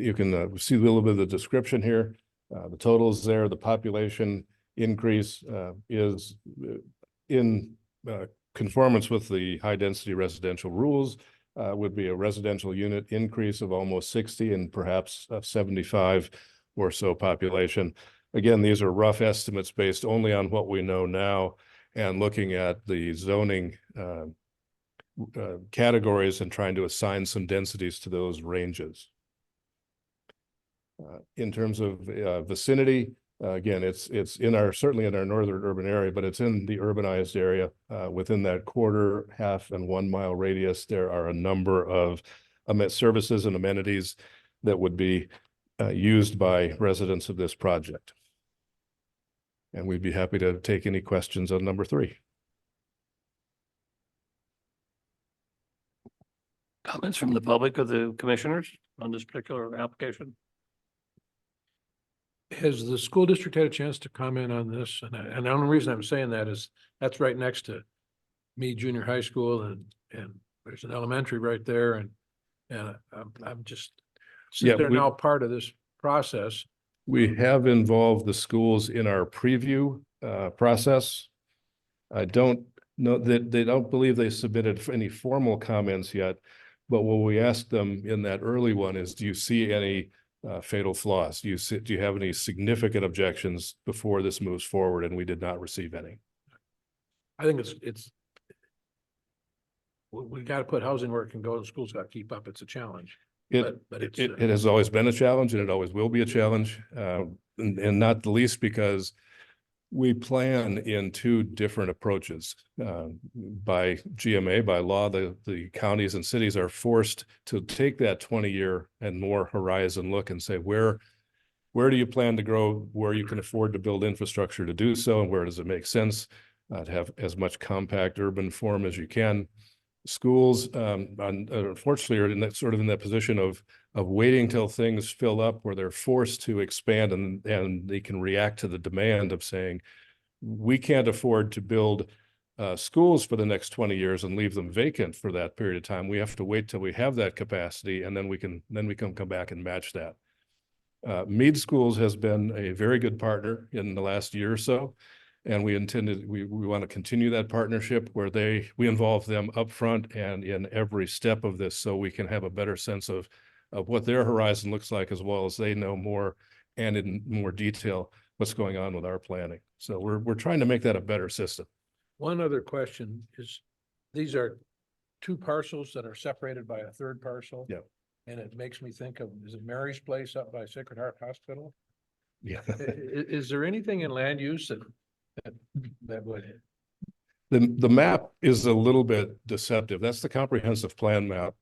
see a little bit of the description here. The totals there, the population increase is in conformance with the high density residential rules, would be a residential unit increase of almost 60 and perhaps 75 or so population. Again, these are rough estimates based only on what we know now and looking at the zoning categories and trying to assign some densities to those ranges. In terms of vicinity, again, it's certainly in our northern urban area, but it's in the urbanized area. Within that quarter, half, and 1 mile radius, there are a number of services and amenities that would be used by residents of this project. And we'd be happy to take any questions on number 3. Comments from the public or the commissioners on this particular application? Has the school district had a chance to comment on this? And the only reason I'm saying that is that's right next to me junior high school, and there's an elementary right there, and I'm just, since they're now part of this process. We have involved the schools in our preview process. I don't know that they don't believe they submitted any formal comments yet, but what we asked them in that early one is, do you see any fatal flaws? Do you have any significant objections before this moves forward? And we did not receive any. I think we got to put housing where it can go. The schools got to keep up. It's a challenge. But it has always been a challenge, and it always will be a challenge, and not the least because we plan in 2 different approaches. By GMA, by law, the counties and cities are forced to take that 20-year and more horizon look and say, where do you plan to grow, where you can afford to build infrastructure to do so, and where does it make sense to have as much compact urban form as you can. Schools, unfortunately, are in that position of waiting till things fill up, where they're forced to expand, and they can react to the demand of saying, we can't afford to build schools for the next 20 years and leave them vacant for that period of time. We have to wait till we have that capacity, and then we can come back and match that. Mead Schools has been a very good partner in the last year or so. And we want to continue that partnership where we involve them upfront and in every step of this, so we can have a better sense of what their horizon looks like, as well as they know more and in more detail what's going on with our planning. So we're trying to make that a better system. one other question is, these are 2 parcels that are separated by a 3rd parcel. Yeah. And it makes me think of, is it Mary's Place up by Sacred Heart Hospital? Yeah. Is there anything in land use that would? The map is a little bit deceptive. That's the comprehensive plan map.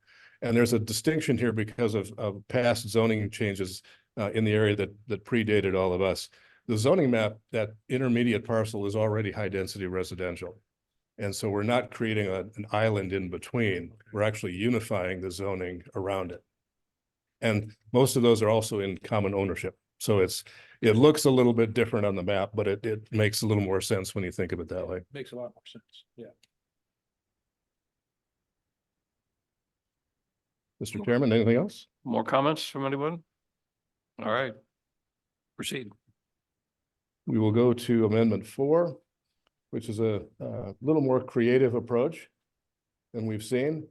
And there's a distinction here because of past zoning changes in the area that predated all of us. The zoning map, that intermediate parcel, is already high density residential. And so we're not creating an island in between. We're actually unifying the zoning around it. And most of those are also in common ownership. So it looks a little bit different on the map, but it makes a little more sense when you think of it that way. Makes a lot more sense. Yeah. Mr. Chairman, anything else? More comments from anyone? All right. Proceed. We will go to Amendment 4, which is a little more creative approach than we've seen.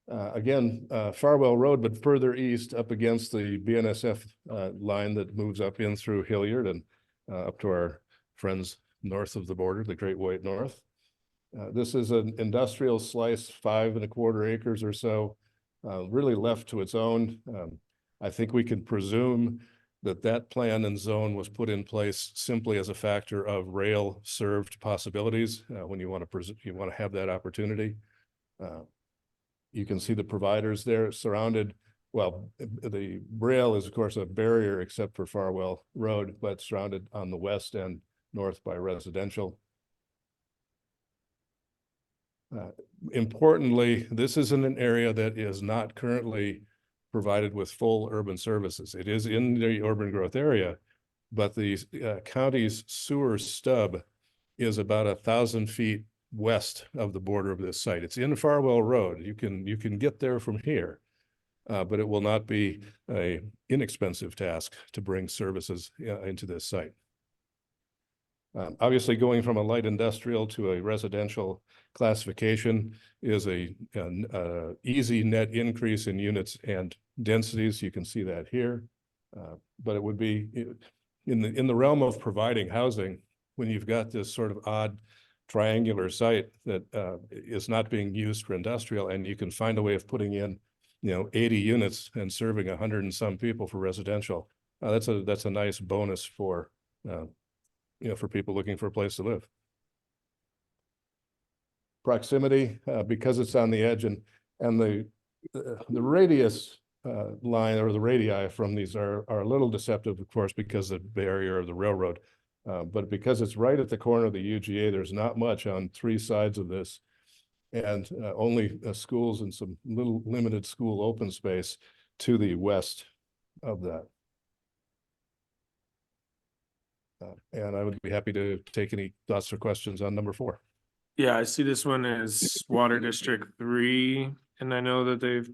Again, Farwell Road, but further east up against the BNSF line that moves up in through Hilliard and up to our friends north of the border, the Great White North. This is an industrial slice, 5¼ acres or so, really left to its own. I think we can presume that that plan and zone was put in place simply as a factor of rail served possibilities when you want to have that opportunity. You can see the providers there surrounded. Well, the rail is of course a barrier except for Farwell Road, but surrounded on the west and north by residential. Importantly, this isn't an area that is not currently provided with full urban services. It is in the urban growth area, but the county's sewer stub is about 1,000 feet west of the border of this site. It's in Farwell Road. You can get there from here, but it will not be an inexpensive task to bring services into this site. Obviously, going from a light industrial to a residential classification is a easy net increase in units and densities. You can see that here, but it would be in the realm of providing housing when you've got this sort of odd triangular site that is not being used for industrial, and you can find a way of putting in, 80 units and serving 100 and some people for residential. That's a nice bonus for for people looking for a place to live. Proximity, because it's on the edge, and the radius line or the radii from these are a little deceptive, of course, because of the barrier of the railroad. But because it's right at the corner of the UGA, there's not much on 3 sides of this, and only schools and some little limited school open space to the west of that. And I would be happy to take any thoughts or questions on number 4. Yeah, I see this one as Water District 3, and I know that they've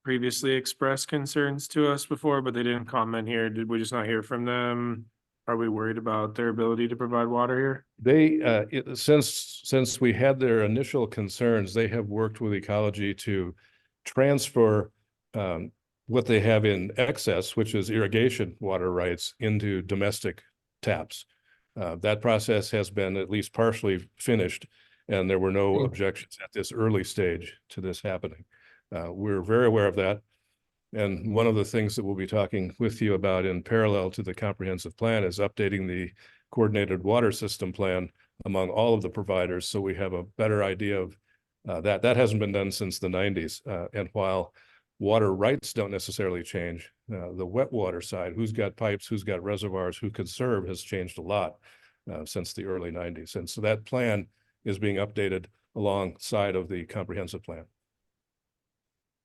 previously expressed concerns to us before, but they didn't comment here. Did we just not hear from them? Are we worried about their ability to provide water here? They, since we had their initial concerns, they have worked with ecology to transfer what they have in excess, which is irrigation water rights, into domestic taps. That process has been at least partially finished, and there were no objections at this early stage to this happening. We're very aware of that. And one of the things that we'll be talking with you about in parallel to the comprehensive plan is updating the coordinated water system plan among all of the providers, so we have a better idea of that. That hasn't been done since the 90s. And while water rights don't necessarily change, the wet water side, who's got pipes, who's got reservoirs, who could serve, has changed a lot since the early 90s. And so that plan is being updated alongside of the comprehensive plan,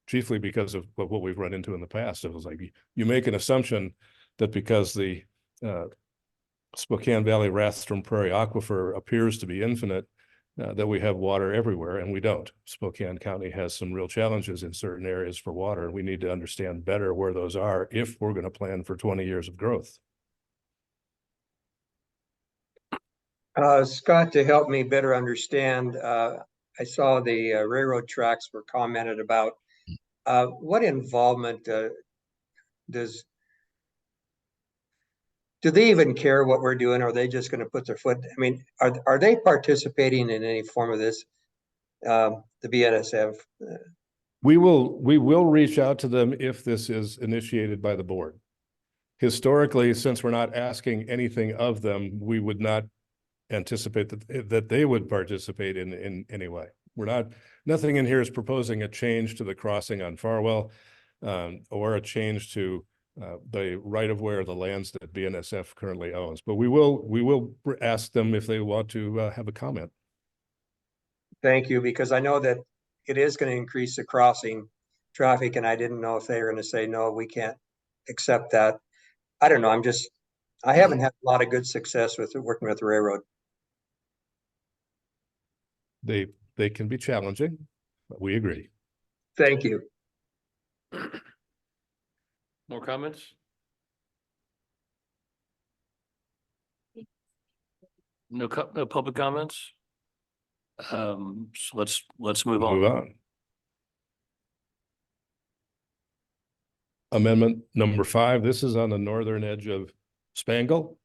chiefly because of what we've run into in the past. It was like you make an assumption that because the Spokane Valley Rathdrum Prairie aquifer appears to be infinite, that we have water everywhere, and we don't. Spokane County has some real challenges in certain areas for water, and we need to understand better where those are if we're going to plan for 20 years of growth. Scott, to help me better understand, I saw the railroad tracks were commented about. What involvement do they even care what we're doing? Or are they just going to put their foot? I mean, are they participating in any form of this? The BNSF? We will reach out to them if this is initiated by the board. Historically, since we're not asking anything of them, we would not anticipate that they would participate in any way. Nothing in here is proposing a change to the crossing on Farwell or a change to the right of way or the lands that BNSF currently owns. But we will ask them if they want to have a comment. Thank you, because I know that it is going to increase the crossing traffic, and I didn't know if they were going to say, no, we can't accept that. I don't know. I haven't had a lot of good success with working with the railroad. They can be challenging, but we agree. Thank you. More comments? No public comments? So let's move on. Amendment number 5. This is on the northern edge of Spangle.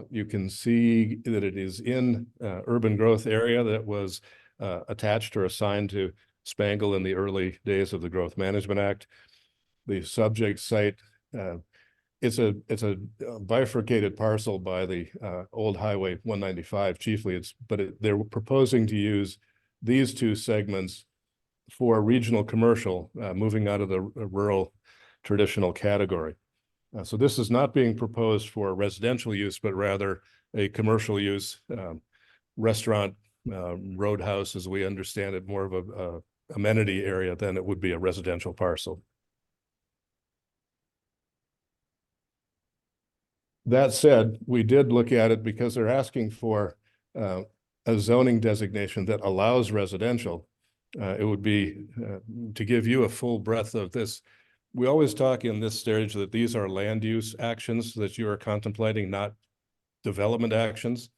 You can see that it is in urban growth area that was attached or assigned to Spangle in the early days of the Growth Management Act. The subject site, it's a bifurcated parcel by the old Highway 195 chiefly. They're proposing to use these two segments for regional commercial, moving out of the rural traditional category. So this is not being proposed for residential use, but rather a commercial use, restaurant, roadhouse, as we understand it, more of a amenity area than it would be a residential parcel. That said, we did look at it because they're asking for a zoning designation that allows residential. It would be to give you a full breadth of this. We always talk in this stage that these are land use actions that you are contemplating, not development actions.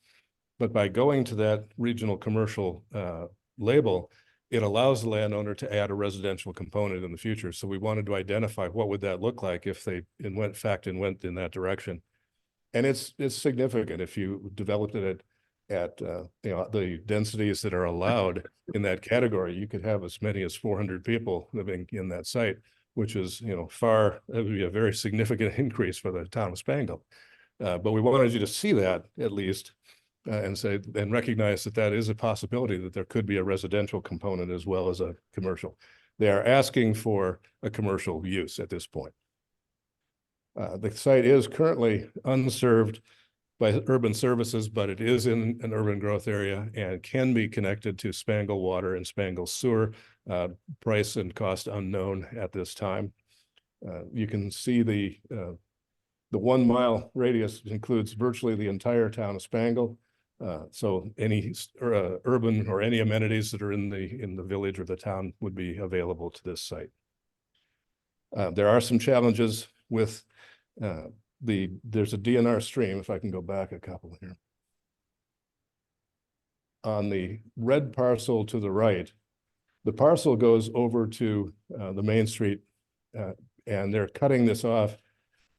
But by going to that regional commercial label, it allows the landowner to add a residential component in the future. So we wanted to identify what would that look like if they went in that direction. And it's significant if you developed it at the densities that are allowed in that category. You could have as many as 400 people living in that site, which is that would be a very significant increase for the town of Spangle. But we wanted you to see that at least and recognize that that is a possibility, that there could be a residential component as well as a commercial. They are asking for a commercial use at this point. The site is currently unserved by urban services, but it is in an urban growth area and can be connected to Spangle Water and Spangle Sewer. Price and cost unknown at this time. You can see the 1 mile radius includes virtually the entire town of Spangle. So any urban or any amenities that are in the village or the town would be available to this site. There are some challenges with there's a DNR stream, if I can go back a couple here. On the red parcel to the right, the parcel goes over to the Main Street and they're cutting this off.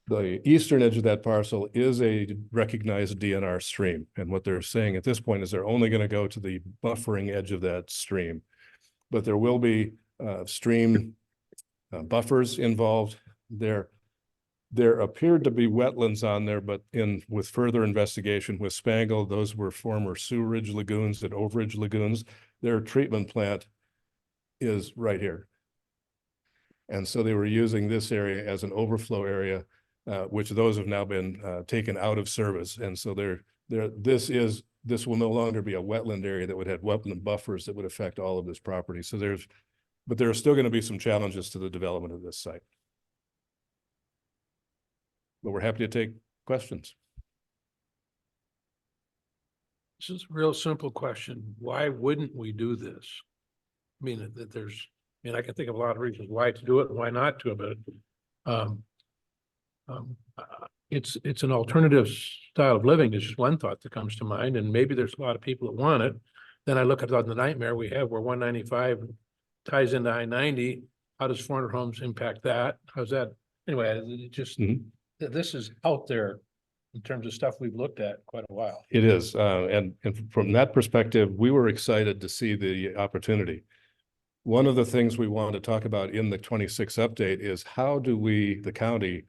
The eastern edge of that parcel is a recognized DNR stream. And what they're saying at this point is they're only going to go to the buffering edge of that stream. But there will be stream buffers involved. There appeared to be wetlands on there, but with further investigation with Spangle, those were former sewerage lagoons and overage lagoons. Their treatment plant is right here. And so they were using this area as an overflow area, which those have now been taken out of service. And so this will no longer be a wetland area that would have wetland buffers that would affect all of this property. So but there are still going to be some challenges to the development of this site. But we're happy to take questions. This is a real simple question. Why wouldn't we do this? I mean, I can think of a lot of reasons why to do it and why not to, but it's an alternative style of living is just one thought that comes to mind. And maybe there's a lot of people that want it. Then I look at the nightmare we have where 195 ties into I-90. How does 400 homes impact that? How's that? Anyway, it just, this is out there in terms of stuff we've looked at quite a while. It is. And from that perspective, we were excited to see the opportunity. One of the things we want to talk about in the 26 update is how do we, the county,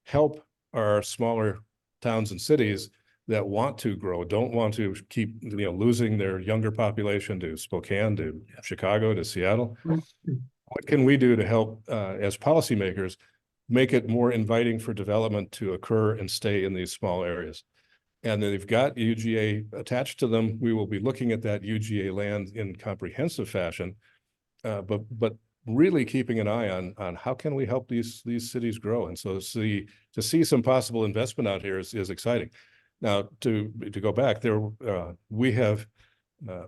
help our smaller towns and cities that want to grow, don't want to keep losing their younger population to Spokane, to Chicago, to Seattle. What can we do to help as policymakers make it more inviting for development to occur and stay in these small areas? And they've got UGA attached to them. We will be looking at that UGA land in comprehensive fashion, but really keeping an eye on how can we help these cities grow. And so to see some possible investment out here is exciting. Now, to go back there, we have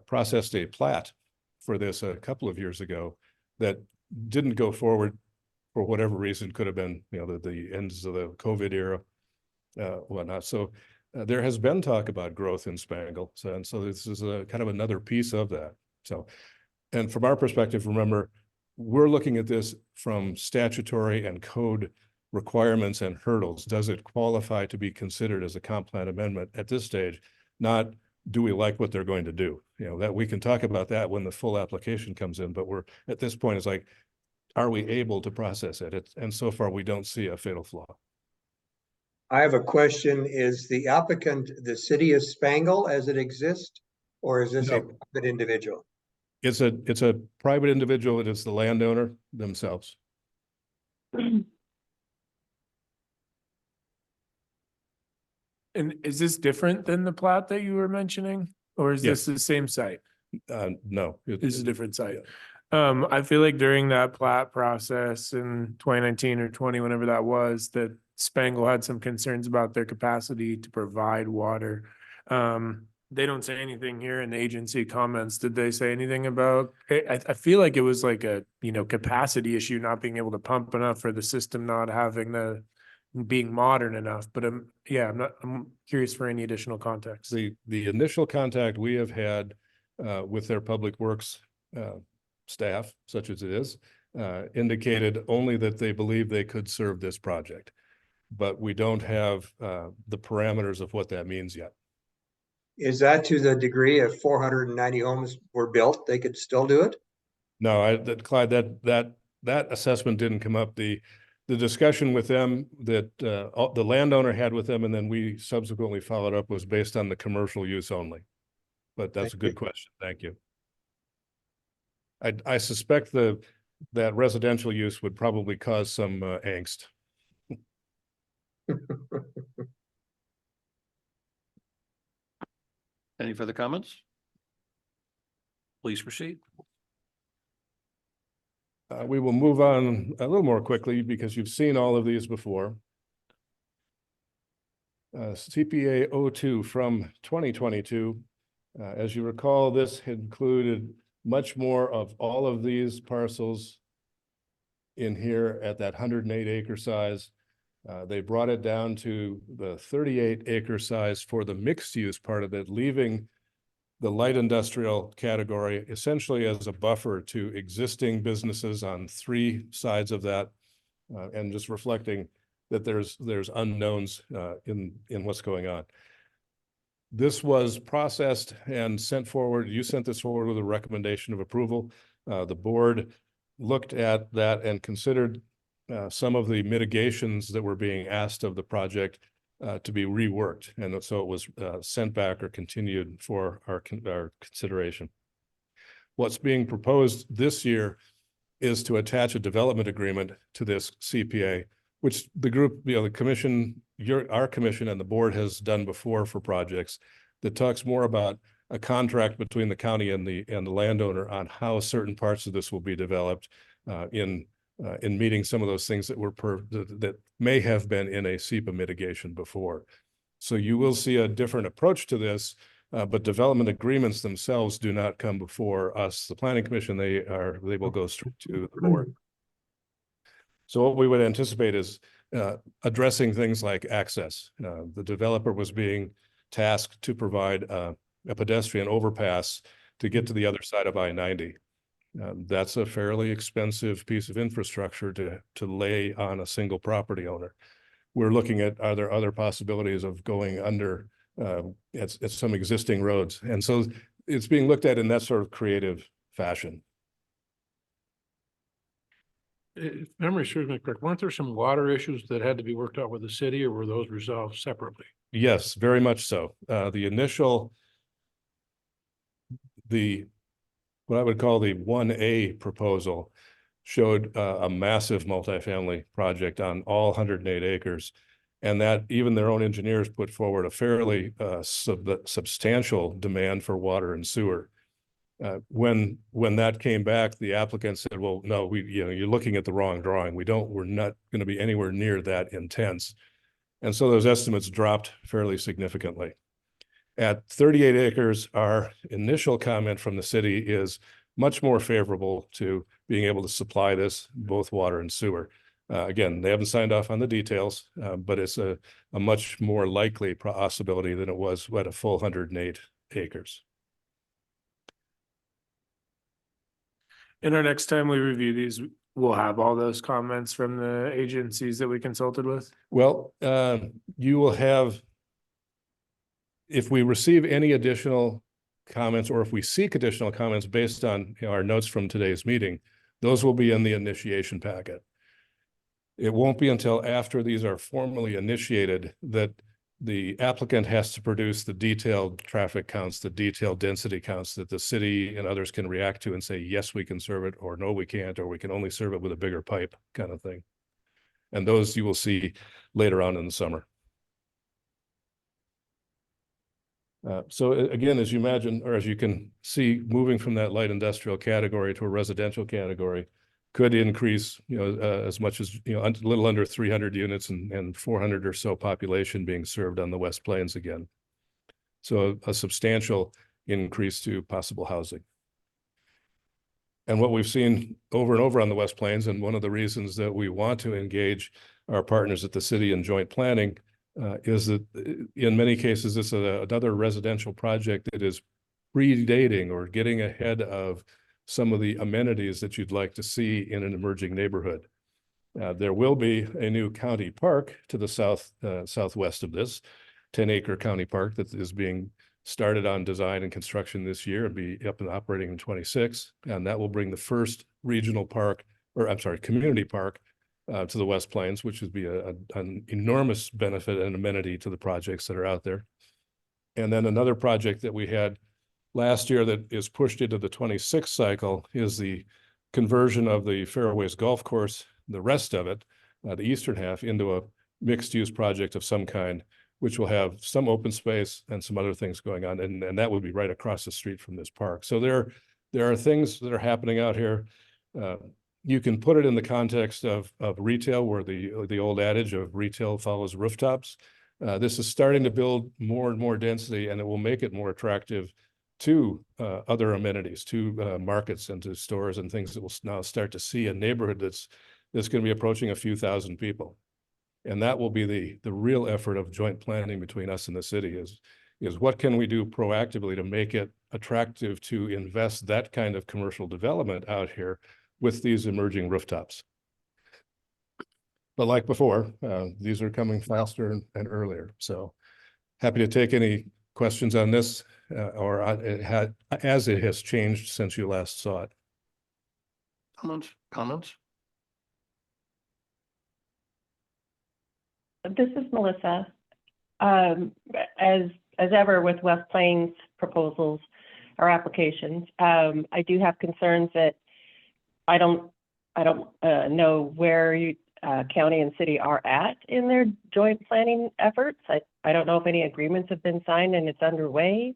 processed a plat for this a couple of years ago that didn't go forward for whatever reason. Could have been, the ends of the COVID era, whatnot. So there has been talk about growth in Spangle. So this is a kind of another piece of that. So, and from our perspective, remember, we're looking at this from statutory and code requirements and hurdles. Does it qualify to be considered as a comp plan amendment at this stage? Not, do we like what they're going to do? You know, that we can talk about that when the full application comes in, but we're at this point, it's like, are we able to process it? And so far, we don't see a fatal flaw. I have a question. Is the applicant the city of Spangle as it exists? Or is this a No. private individual? It's a private individual. It is the landowner themselves. And is this different than the plat that you were mentioning? Or is Yes. this the same site? No. This is a different site. I feel like during that plat process in 2019 or 20, whenever that was, that Spangle had some concerns about their capacity to provide water. They don't say anything here in the agency comments. Did they say anything about, I feel like it was like a, capacity issue, not being able to pump enough, for the system not having being modern enough, but I'm curious for any additional context. The initial contact we have had with their public works staff, such as it is, indicated only that they believe they could serve this project. But we don't have the parameters of what that means yet. Is that to the degree of 490 homes were built, they could still do it? No, Clyde, that assessment didn't come up. The discussion with them that the landowner had with them, and then we subsequently followed up, was based on the commercial use only. But that's a good question. Thank you. I suspect that residential use would probably cause some angst. Any further comments? Please proceed. We will move on a little more quickly because you've seen all of these before. CPA 02 from 2022. As you recall, this included much more of all of these parcels in here at that 108 acre size. They brought it down to the 38 acre size for the mixed use part of it, leaving the light industrial category essentially as a buffer to existing businesses on three sides of that, and just reflecting that there's unknowns in what's going on. This was processed and sent forward. You sent this forward with a recommendation of approval. The board looked at that and considered some of the mitigations that were being asked of the project to be reworked. And so it was sent back or continued for our consideration. What's being proposed this year is to attach a development agreement to this CPA, which the group, the commission, our commission and the board has done before for projects, that talks more about a contract between the county and the landowner on how certain parts of this will be developed in meeting some of those things that were that may have been in a SEPA mitigation before. So you will see a different approach to this, but development agreements themselves do not come before us, the Planning Commission. They will go straight to the board. So what we would anticipate is addressing things like access. The developer was being tasked to provide a pedestrian overpass to get to the other side of I-90. That's a fairly expensive piece of infrastructure to lay on a single property owner. We're looking at, are there other possibilities of going under at some existing roads? And so it's being looked at in that sort of creative fashion. If memory serves me correct, weren't there some water issues that had to be worked out with the city, or were those resolved separately? Yes, very much so. The initial, what I would call the 1A proposal showed a massive multifamily project on all 108 acres. And that even their own engineers put forward a fairly substantial demand for water and sewer. When that came back, the applicant said, well, no, you're looking at the wrong drawing. We're not going to be anywhere near that intense. And so those estimates dropped fairly significantly. At 38 acres, our initial comment from the city is much more favorable to being able to supply this, both water and sewer. Again, they haven't signed off on the details, but it's a much more likely possibility than it was at a full 108 acres. And our next time we review these, we'll have all those comments from the agencies that we consulted with? Well, you will have, if we receive any additional comments, or if we seek additional comments based on our notes from today's meeting, those will be in the initiation packet. It won't be until after these are formally initiated that the applicant has to produce the detailed traffic counts, the detailed density counts that the city and others can react to and say, yes, we can serve it, or no, we can't, or we can only serve it with a bigger pipe kind of thing. And those you will see later on in the summer. So again, as you imagine, or as you can see, moving from that light industrial category to a residential category could increase, as much as, a little under 300 units and 400 or so population being served on the West Plains again. So a substantial increase to possible housing. And what we've seen over and over on the West Plains, and one of the reasons that we want to engage our partners at the city in joint planning, is that in many cases, it's another residential project that is predating or getting ahead of some of the amenities that you'd like to see in an emerging neighborhood. There will be a new county park to the southwest of this, 10-acre county park that is being started on design and construction this year and be up and operating in 26. And that will bring the first regional park, or I'm sorry, community park to the West Plains, which would be an enormous benefit and amenity to the projects that are out there. And then another project that we had last year that is pushed into the 26th cycle is the conversion of the Fairways Golf Course, the rest of it, the eastern half, into a mixed-use project of some kind, which will have some open space and some other things going on. And that would be right across the street from this park. So there are things that are happening out here. You can put it in the context of retail, where the old adage of retail follows rooftops. This is starting to build more and more density, and it will make it more attractive to other amenities, to markets and to stores and things that will now start to see a neighborhood that's going to be approaching a few thousand people. And that will be the real effort of joint planning between us and the city is what can we do proactively to make it attractive to invest that kind of commercial development out here with these emerging rooftops. But like before, these are coming faster and earlier. So happy to take any questions on this or as it has changed since you last saw it. Comments? This is Melissa. As ever with West Plains proposals or applications, I do have concerns that I don't know where you county and city are at in their joint planning efforts. I don't know if any agreements have been signed and it's underway.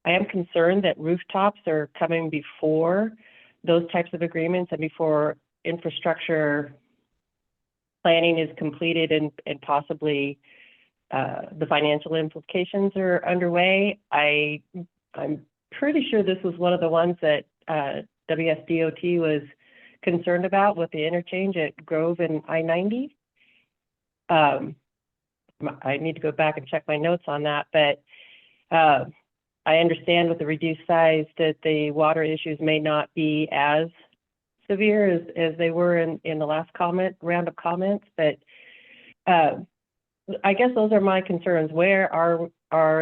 I am concerned that rooftops are coming before those types of agreements and before infrastructure planning is completed and possibly the financial implications are underway. I'm pretty sure this was one of the ones that WSDOT was concerned about with the interchange at Grove and I-90. I need to go back and check my notes on that, but I understand with the reduced size that the water issues may not be as severe as they were in the last round of comments, but I guess those are my concerns. Where are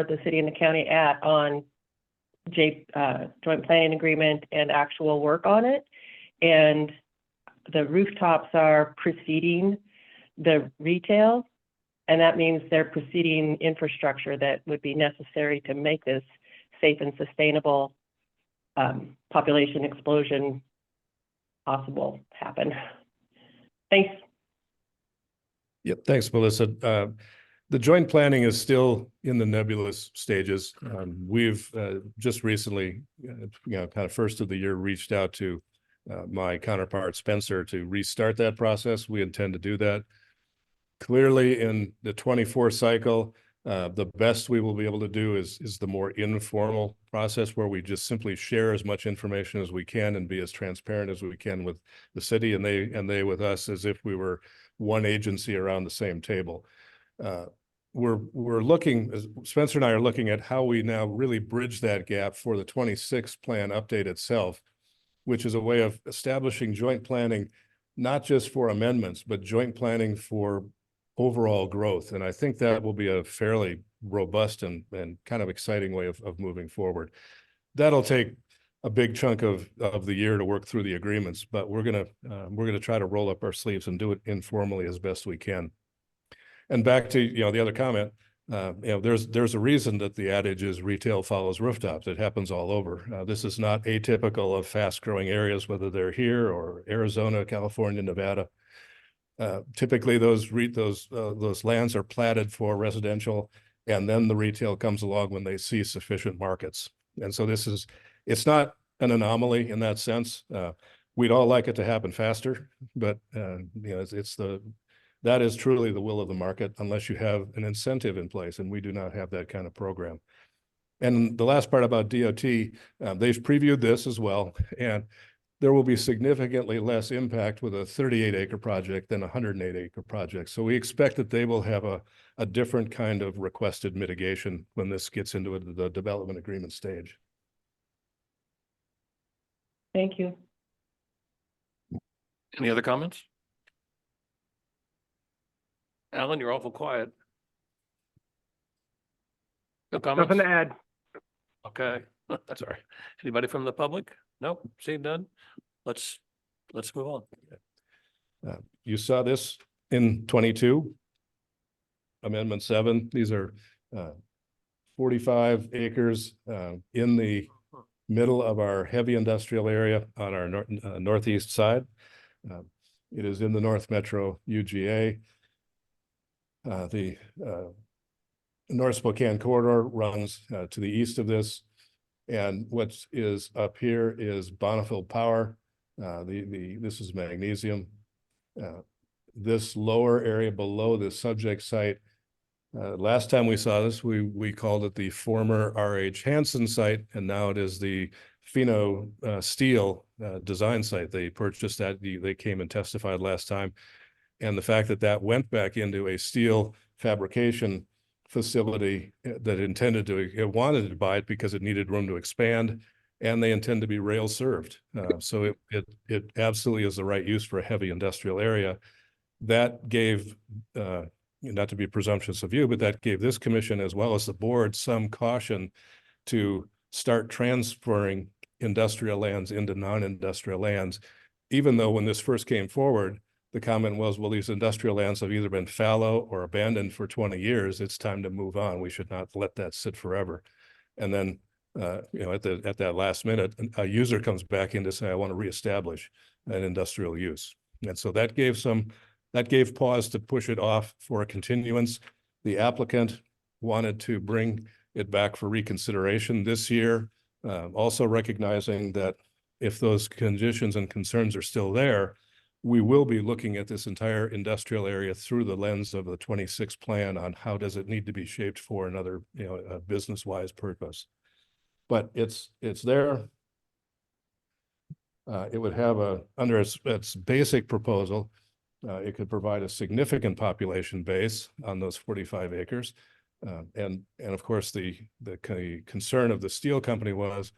the city and the county at on joint planning agreement and actual work on it? And the rooftops are preceding the retail, and that means they're preceding infrastructure that would be necessary to make this safe and sustainable population explosion possible happen. Thanks. Yep. Thanks, Melissa. The joint planning is still in the nebulous stages. We've just recently, kind of first of the year, reached out to my counterpart, Spencer, to restart that process. We intend to do that. Clearly, in the 24 cycle, the best we will be able to do is the more informal process where we just simply share as much information as we can and be as transparent as we can with the city and they with us, as if we were one agency around the same table. We're looking, Spencer and I are looking at how we now really bridge that gap for the 26 plan update itself, which is a way of establishing joint planning, not just for amendments, but joint planning for overall growth. And I think that will be a fairly robust and kind of exciting way of moving forward. That'll take a big chunk of the year to work through the agreements, but we're gonna try to roll up our sleeves and do it informally as best we can. And back to, the other comment, there's a reason that the adage is retail follows rooftops. It happens all over. This is not atypical of fast growing areas, whether they're here or Arizona, California, Nevada. Typically those lands are platted for residential, and then the retail comes along when they see sufficient markets. And so it's not an anomaly in that sense. We'd all like it to happen faster, but that is truly the will of the market unless you have an incentive in place, and we do not have that kind of program. And the last part about DOT, they've previewed this as well, and there will be significantly less impact with a 38-acre project than a 108-acre project. So we expect that they will have a different kind of requested mitigation when this gets into the development agreement stage. Thank you. Any other comments? Alan, you're awful quiet. No comments? Nothing to add. Okay. Sorry. Anybody from the public? Nope, seeing none. Let's move on. You saw this in 22. Amendment 7. These are 45 acres in the middle of our heavy industrial area on our northeast side. It is in the North Metro UGA. The North Spokane corridor runs to the east of this, and what is up here is Bonneville Power. This is magnesium. This lower area below the subject site, last time we saw this, we called it the former R.H. Hansen site, and now it is the Fino Steel design site. They purchased that. They came and testified last time. And the fact that that went back into a steel fabrication facility that it wanted to buy it because it needed room to expand, and they intend to be rail served. So it absolutely is the right use for a heavy industrial area. That gave, not to be presumptuous of you, but that gave this commission as well as the board some caution to start transferring industrial lands into non-industrial lands, even though when this first came forward, the comment was, well, these industrial lands have either been fallow or abandoned for 20 years. It's time to move on. We should not let that sit forever. And then, at that last minute, a user comes back in to say, I want to reestablish an industrial use. And so that gave pause to push it off for a continuance. The applicant wanted to bring it back for reconsideration this year, also recognizing that if those conditions and concerns are still there, we will be looking at this entire industrial area through the lens of the 26 plan on how does it need to be shaped for another, a business-wise purpose. But it's there. It would have under its basic proposal, it could provide a significant population base on those 45 acres. And of course, the concern of the steel company was,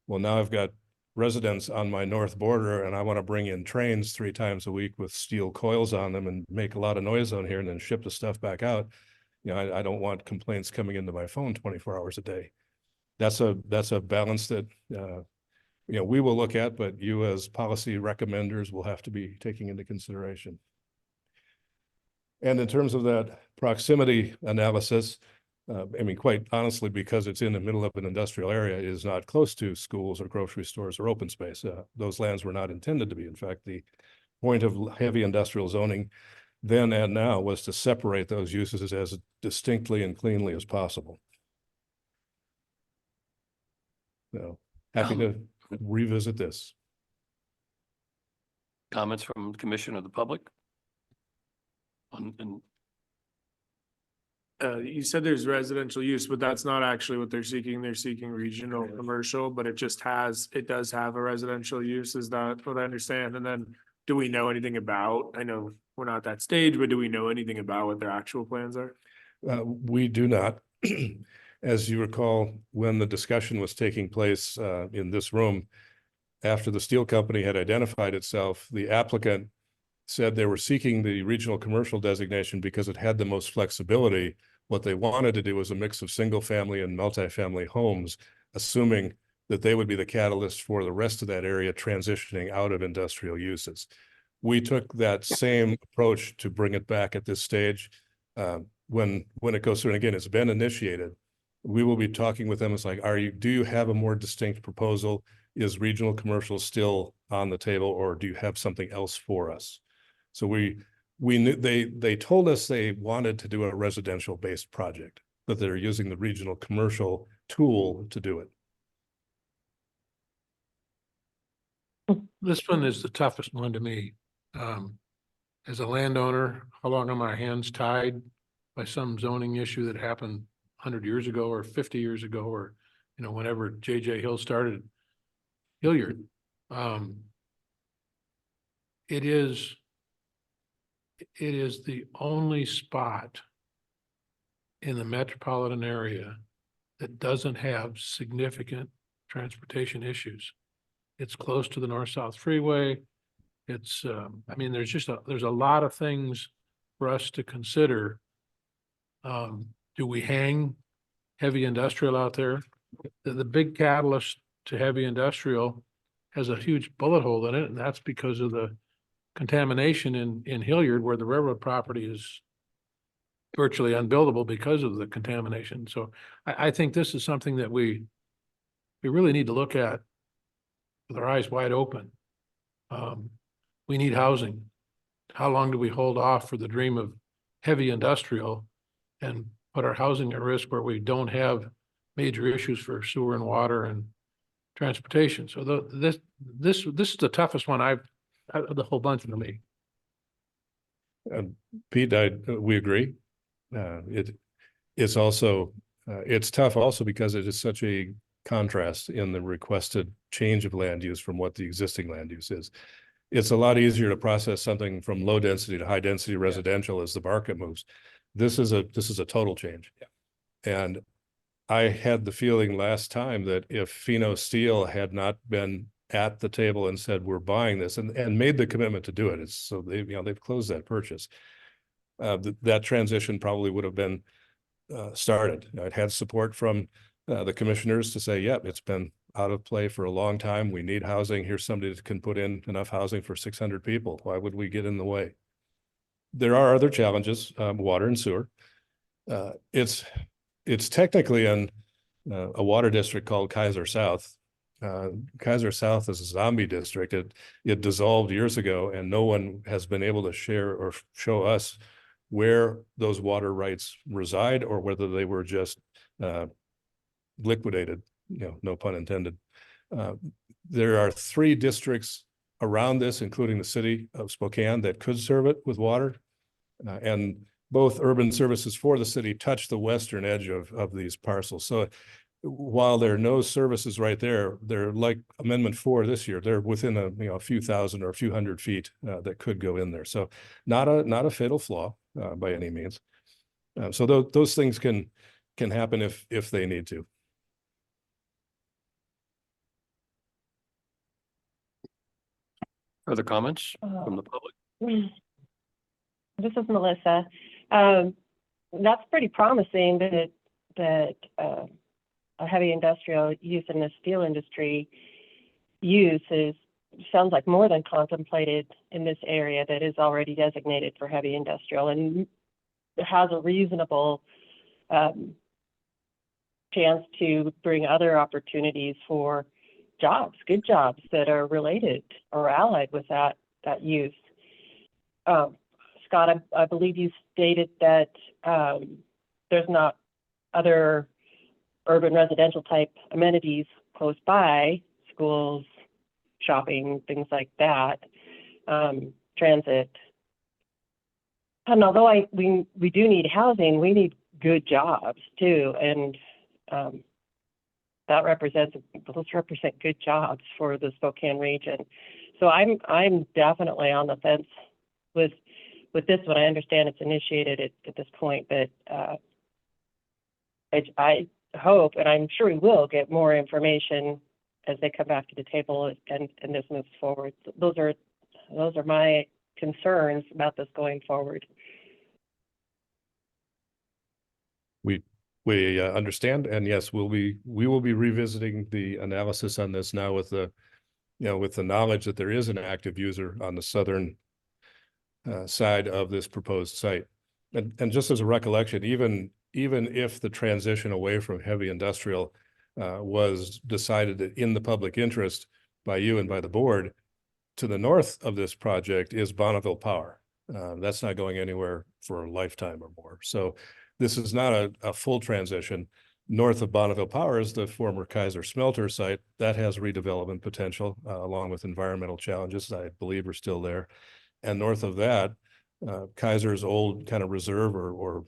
well, now I've got residents on my north border and I want to bring in trains 3 times a week with steel coils on them and make a lot of noise on here and then ship the stuff back out. I don't want complaints coming into my phone 24 hours a day. That's a balance that we will look at, but you as policy recommenders will have to be taking into consideration. And in terms of that proximity analysis, quite honestly, because it's in the middle of an industrial area, it is not close to schools or grocery stores or open space. Those lands were not intended to be. In fact, the point of heavy industrial zoning then and now was to separate those uses as distinctly and cleanly as possible. So happy to revisit this. Comments from the commission or the public? You said there's residential use, but that's not actually what they're seeking. They're seeking regional commercial, but it does have a residential use. Is that what I understand? And then do we know anything about, I know we're not at that stage, but do we know anything about what their actual plans are? We do not. As you recall, when the discussion was taking place in this room, after the steel company had identified itself, the applicant said they were seeking the regional commercial designation because it had the most flexibility. What they wanted to do was a mix of single family and multifamily homes, assuming that they would be the catalyst for the rest of that area transitioning out of industrial uses. We took that same approach to bring it back at this stage. When it goes through, and again, it's been initiated, we will be talking with them. It's like, do you have a more distinct proposal? Is regional commercial still on the table, or do you have something else for us? So we knew they told us they wanted to do a residential based project, but they're using the regional commercial tool to do it. This one is the toughest one to me. As a landowner, how long are my hands tied by some zoning issue that happened 100 years ago or 50 years ago, or, you know, whenever J.J. Hill started Hilliard? It is the only spot in the metropolitan area that doesn't have significant transportation issues. It's close to the north-south freeway. It's, I mean, there's a lot of things for us to consider. Do we hang heavy industrial out there? The big catalyst to heavy industrial has a huge bullet hole in it, and that's because of the contamination in Hilliard, where the railroad property is virtually unbuildable because of the contamination. So I think this is something that we really need to look at with our eyes wide open. We need housing. How long do we hold off for the dream of heavy industrial and put our housing at risk where we don't have major issues for sewer and water and transportation? So this is the toughest one out of the whole bunch for me. Pete, we agree. It's also it's tough also because it is such a contrast in the requested change of land use from what the existing land use is. It's a lot easier to process something from low density to high density residential as the market moves. This is a total change. Yeah. And I had the feeling last time that if Fino Steel had not been at the table and said, we're buying this, and made the commitment to do it, so they've closed that purchase, that transition probably would have been started. It had support from the commissioners to say, yep, it's been out of play for a long time. We need housing. Here's somebody that can put in enough housing for 600 people. Why would we get in the way? There are other challenges, water and sewer. It's technically in a water district called Kaiser South. Kaiser South is a zombie district. It dissolved years ago, and no one has been able to share or show us where those water rights reside or whether they were just liquidated, no pun intended. There are 3 districts around this, including the city of Spokane, that could serve it with water. And both urban services for the city touch the western edge of these parcels. So while there are no services right there, they're like Amendment 4 this year. They're within a few thousand or a few hundred feet that could go in there. So not a fatal flaw by any means. So those things can happen if they need to. Further comments from the public? This is Melissa. That's pretty promising that a heavy industrial use in the steel industry sounds like more than contemplated in this area that is already designated for heavy industrial and has a reasonable chance to bring other opportunities for jobs, good jobs that are related or allied with that use. Scott, I believe you stated that there's not other urban residential type amenities close by, schools, shopping, things like that, transit. And although we do need housing, we need good jobs too, and those represent good jobs for the Spokane region. So I'm definitely on the fence with this one. I understand it's initiated at this point, but I hope, and I'm sure we will get more information as they come back to the table and this moves forward. Those are my concerns about this going forward. We understand, and yes, we will be revisiting the analysis on this now with the, with the knowledge that there is an active user on the southern side of this proposed site. And just as a recollection, even if the transition away from heavy industrial was decided in the public interest by you and by the board, to the north of this project is Bonneville Power. That's not going anywhere for a lifetime or more. So this is not a full transition. North of Bonneville Power is the former Kaiser smelter site that has redevelopment potential, along with environmental challenges I believe are still there. And north of that, Kaiser's old kind of reserve or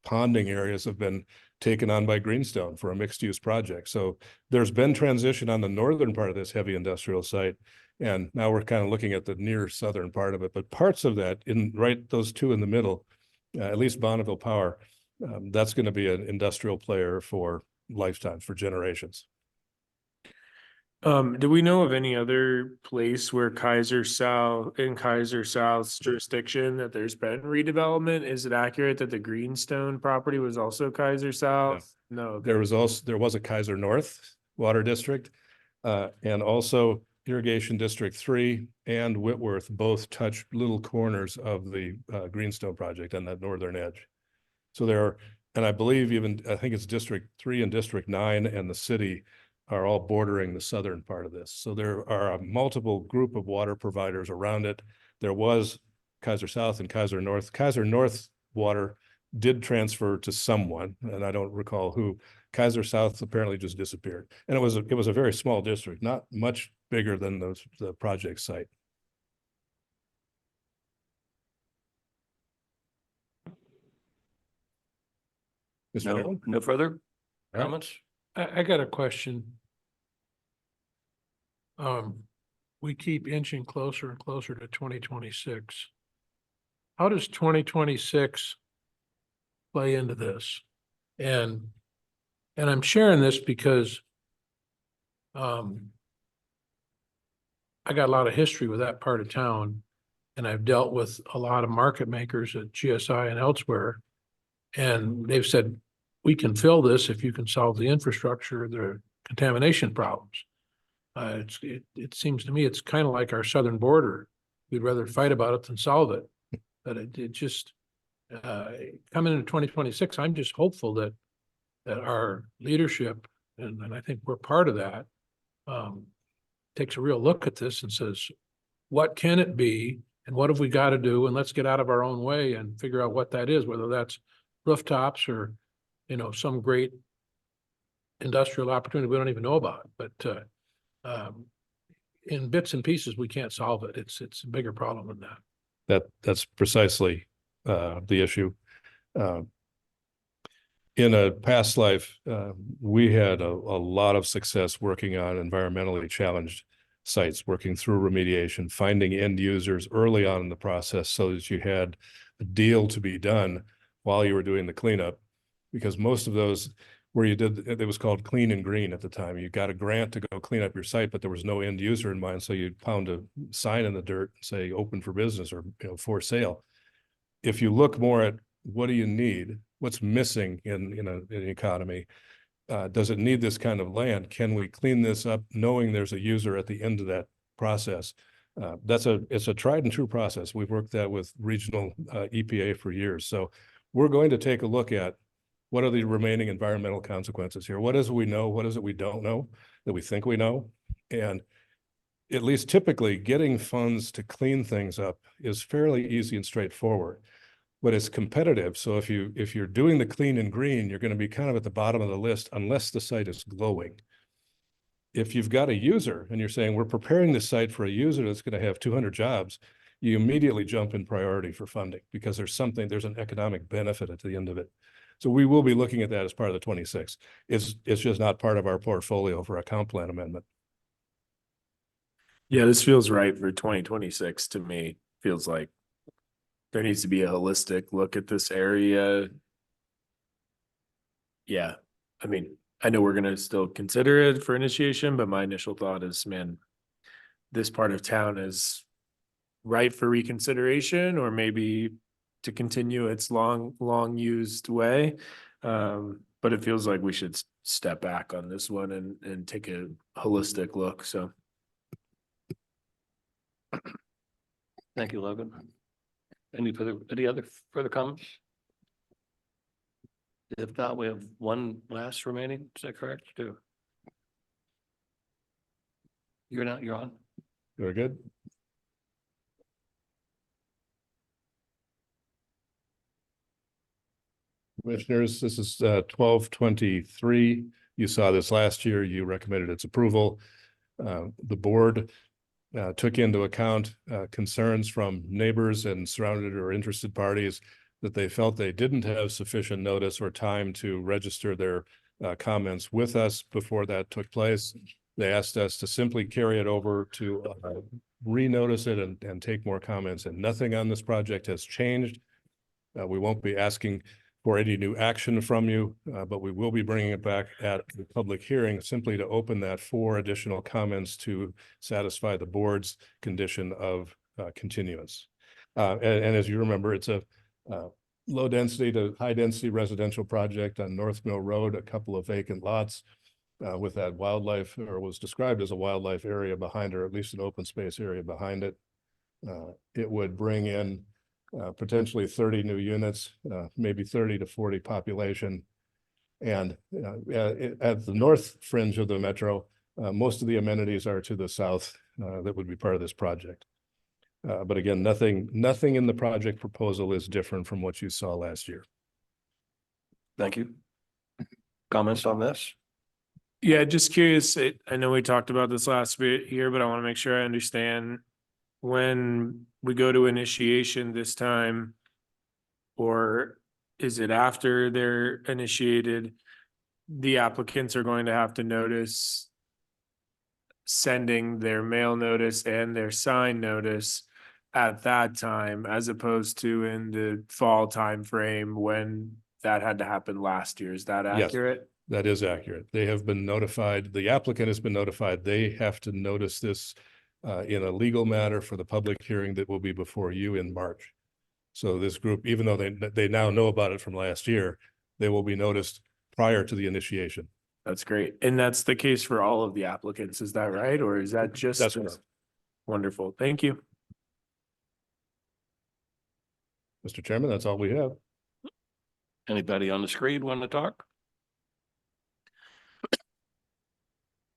ponding areas have been taken on by Greenstone for a mixed use project. So there's been transition on the northern part of this heavy industrial site. And now we're kind of looking at the near southern part of it, but parts of that those two in the middle, at least Bonneville Power, that's going to be an industrial player for lifetimes, for generations. Do we know of any other place where Kaiser South's jurisdiction that there's been redevelopment? Is it accurate that the Greenstone property was also Kaiser South? No. There was a Kaiser North Water District, and also Irrigation District 3 and Whitworth both touch little corners of the Greenstone project on that northern edge. So there are, and I believe I think it's District 3 and District 9 and the city are all bordering the southern part of this. So there are a multiple group of water providers around it. There was Kaiser South and Kaiser North. Kaiser North water did transfer to someone, and I don't recall who. Kaiser South apparently just disappeared. And it was a very small district, not much bigger than the project site. No further comments? I got a question. We keep inching closer and closer to 2026. How does 2026 play into this? And I'm sharing this because I got a lot of history with that part of town, and I've dealt with a lot of market makers at GSI and elsewhere. And they've said, we can fill this if you can solve the infrastructure, the contamination problems. It seems to me it's kind of like our southern border. We'd rather fight about it than solve it. But it just coming into 2026, I'm just hopeful that our leadership, and I think we're part of that, takes a real look at this and says, what can it be? And what have we got to do? And let's get out of our own way and figure out what that is, whether that's rooftops or, some great industrial opportunity we don't even know about. But in bits and pieces, we can't solve it. It's a bigger problem than that. That's precisely the issue. In a past life, we had a lot of success working on environmentally challenged sites, working through remediation, finding end users early on in the process so that you had a deal to be done while you were doing the cleanup. Because most of those where it was called clean and green at the time. You got a grant to go clean up your site, but there was no end user in mind. So you'd pound a sign in the dirt and say open for business or for sale. If you look more at what do you need, what's missing in an economy, does it need this kind of land? Can we clean this up knowing there's a user at the end of that process? It's a tried and true process. We've worked that with regional EPA for years. So we're going to take a look at what are the remaining environmental consequences here? What is it we know? What is it we don't know that we think we know? And at least typically getting funds to clean things up is fairly easy and straightforward, but it's competitive. So if you're doing the clean and green, you're going to be kind of at the bottom of the list unless the site is glowing. If you've got a user and you're saying we're preparing this site for a user that's going to have 200 jobs, you immediately jump in priority for funding because there's an economic benefit at the end of it. So we will be looking at that as part of the 26. It's just not part of our portfolio for a comp plan amendment. Yeah, this feels right for 2026 to me. Feels like there needs to be a holistic look at this area. Yeah, I mean, I know we're gonna still consider it for initiation, but my initial thought is, man, this part of town is ripe for reconsideration, or maybe to continue its long used way. But it feels like we should step back on this one and take a holistic look, so. Thank you, Logan. Any other further comments? If not, we have one last remaining. Is that correct? Two. You're on. Very good. Commissioners, this is 1223. You saw this last year. You recommended its approval. The board took into account concerns from neighbors and surrounded or interested parties that they felt they didn't have sufficient notice or time to register their comments with us before that took place. They asked us to simply carry it over to renotice it and take more comments, and nothing on this project has changed. We won't be asking for any new action from you, but we will be bringing it back at the public hearing simply to open that for additional comments to satisfy the board's condition of continuance. And as you remember, it's a low density to high density residential project on North Mill Road, a couple of vacant lots with that wildlife, or was described as a wildlife area behind, or at least an open space area behind it. It would bring in potentially 30 new units, maybe 30 to 40 population. And at the north fringe of the metro, most of the amenities are to the south that would be part of this project. But again, nothing in the project proposal is different from what you saw last year. Thank you. Comments on this? Yeah, just curious. I know we talked about this last bit here, but I want to make sure I understand when we go to initiation this time, or is it after they're initiated, the applicants are going to have to notice sending their mail notice and their sign notice at that time, as opposed to in the fall time frame when that had to happen last year? Is that accurate? Yes, that is accurate. They have been notified, the applicant has been notified, they have to notice this in a legal matter for the public hearing that will be before you in March. So this group, even though they now know about it from last year, they will be noticed prior to the initiation. That's great. And that's the case for all of the applicants, is that right? Or is that just? That's correct. Wonderful. Thank you. Mr. Chairman, that's all we have. Anybody on the screen want to talk?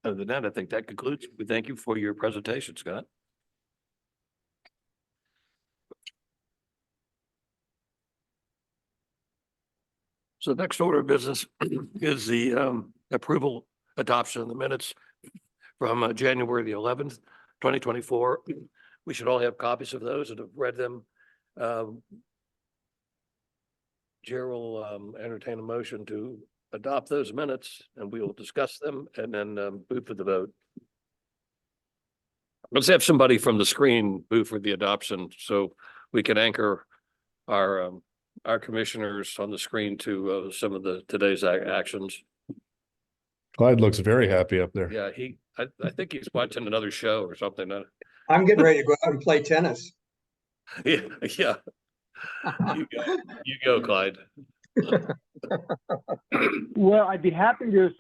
Other than that, I think that concludes. We thank you for your presentation, Scott. So the next order of business is the approval, adoption of the minutes from January the 11th, 2024. We should all have copies of those and have read them. Chair will entertain a motion to adopt those minutes, and we will discuss them and then move for the vote. Let's have somebody from the screen move for the adoption so we can anchor our commissioners on the screen to some of today's actions. Clyde looks very happy up there. Yeah, I think he's watching another show or something. I'm getting ready to go out and play tennis. Yeah. You go, Clyde. Well, I'd be happy to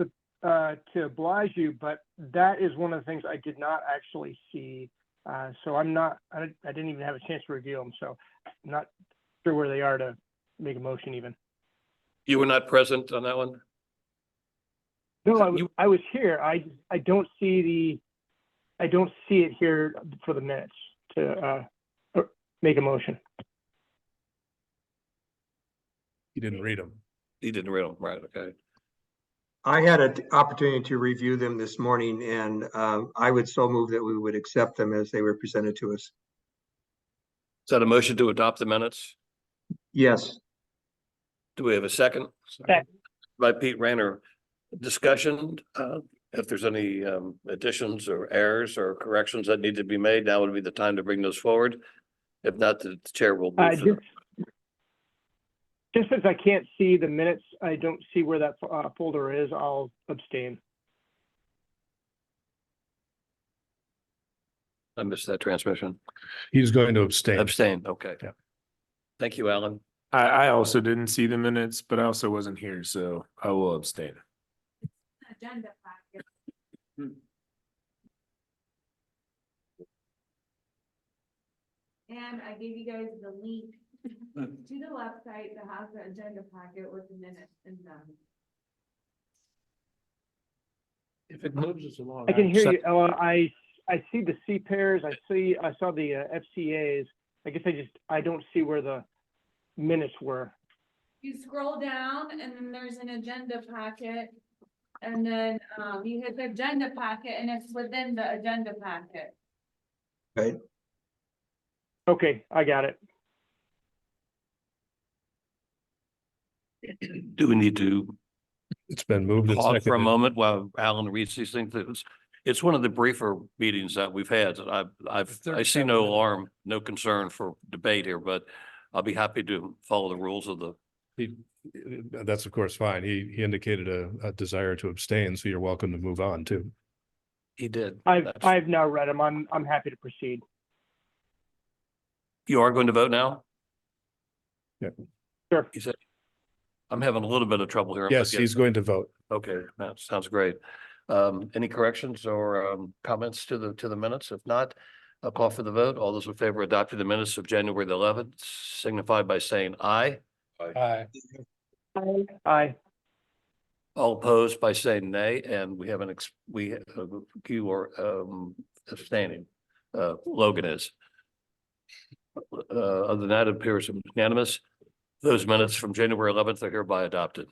oblige you, but that is one of the things I did not actually see. So I didn't even have a chance to review them. So I'm not sure where they are to make a motion even. You were not present on that one? No, I was here. I don't see it here for the minutes to make a motion. He didn't read them. He didn't read them, right? Okay. I had an opportunity to review them this morning, and I would so move that we would accept them as they were presented to us. Is that a motion to adopt the minutes? Yes. Do we have a second? Second. By Pete Rayner. Discussion, if there's any additions or errors or corrections that need to be made, now would be the time to bring those forward. If not, the chair will move. Just since I can't see the minutes, I don't see where that folder is, I'll abstain. I missed that transmission. He's going to abstain. Abstain, okay. Yeah. Thank you, Alan. I also didn't see the minutes, but I also wasn't here, so I will abstain. Agenda packet. And I gave you guys the link to the website that has the agenda packet with the minutes and them. If it moves us along. I can I'd hear sec- you, Ella. I see the C pairs. I saw the FCAs. I guess I don't see where the minutes were. You scroll down and then there's an agenda packet. And then, you hit the agenda packet and it's within the agenda packet. Right? Okay, I got it. Do we need to It's been moved and pause for a seconded. moment while Alan reads these things? It's one of the briefer meetings that we've had. I see no alarm, no concern for debate here, but I'll be happy to follow the rules of the. That's of course fine. He indicated a desire to abstain, so you're welcome to move on too. He did. I've now read them. I'm happy to proceed. You are going to vote now? Yeah. Sure. He said, I'm having a little bit of trouble here. Yes, he's going to vote. Okay, that sounds great. Any corrections or comments to the minutes? If not, I'll call for the vote. All those in favor of adopting the minutes of January the 11th signify by saying aye. Aye. Aye. All opposed by saying nay, and we have you are abstaining. Logan is. Other than that, it appears unanimous. Those minutes from January 11th are hereby adopted.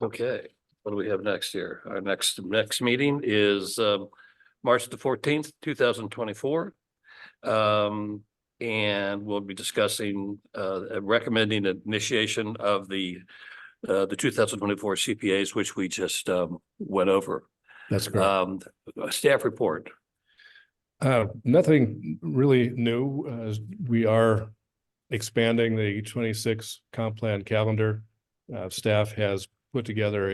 Okay, what do we have next here? Our next meeting is March the 14th, 2024. And we'll be discussing recommending initiation of the 2024 CPAs, which we just went over. That's correct. A staff report. Nothing really new. We are expanding the 26 comp plan calendar. Staff has put together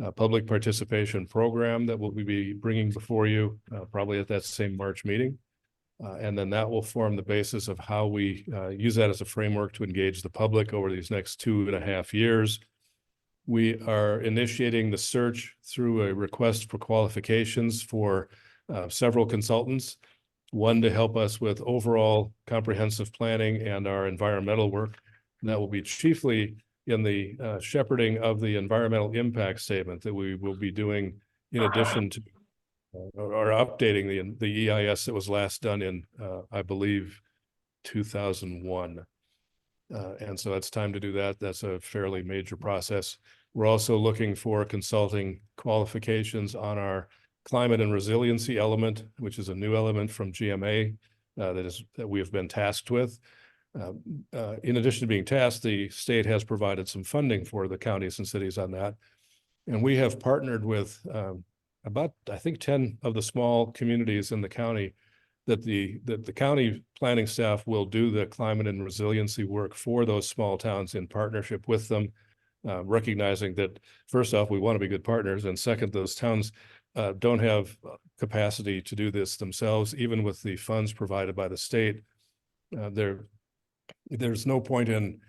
a public participation program that we'll be bringing before you probably at that same March meeting. And then that will form the basis of how we use that as a framework to engage the public over these next 2.5 years. We are initiating the search through a request for qualifications for several consultants, one to help us with overall comprehensive planning and our environmental work. And that will be chiefly in the shepherding of the environmental impact statement that we will be doing in addition to or updating the EIS that was last done in, I believe, 2001. And so it's time to do that. That's a fairly major process. We're also looking for consulting qualifications on our climate and resiliency element, which is a new element from GMA that we have been tasked with. In addition to being tasked, the state has provided some funding for the counties and cities on that. And we have partnered with about, I think, 10 of the small communities in the county that the county planning staff will do the climate and resiliency work for those small towns in partnership with them, recognizing that first off, we want to be good partners. And second, those towns don't have capacity to do this themselves, even with the funds provided by the state. There's no point in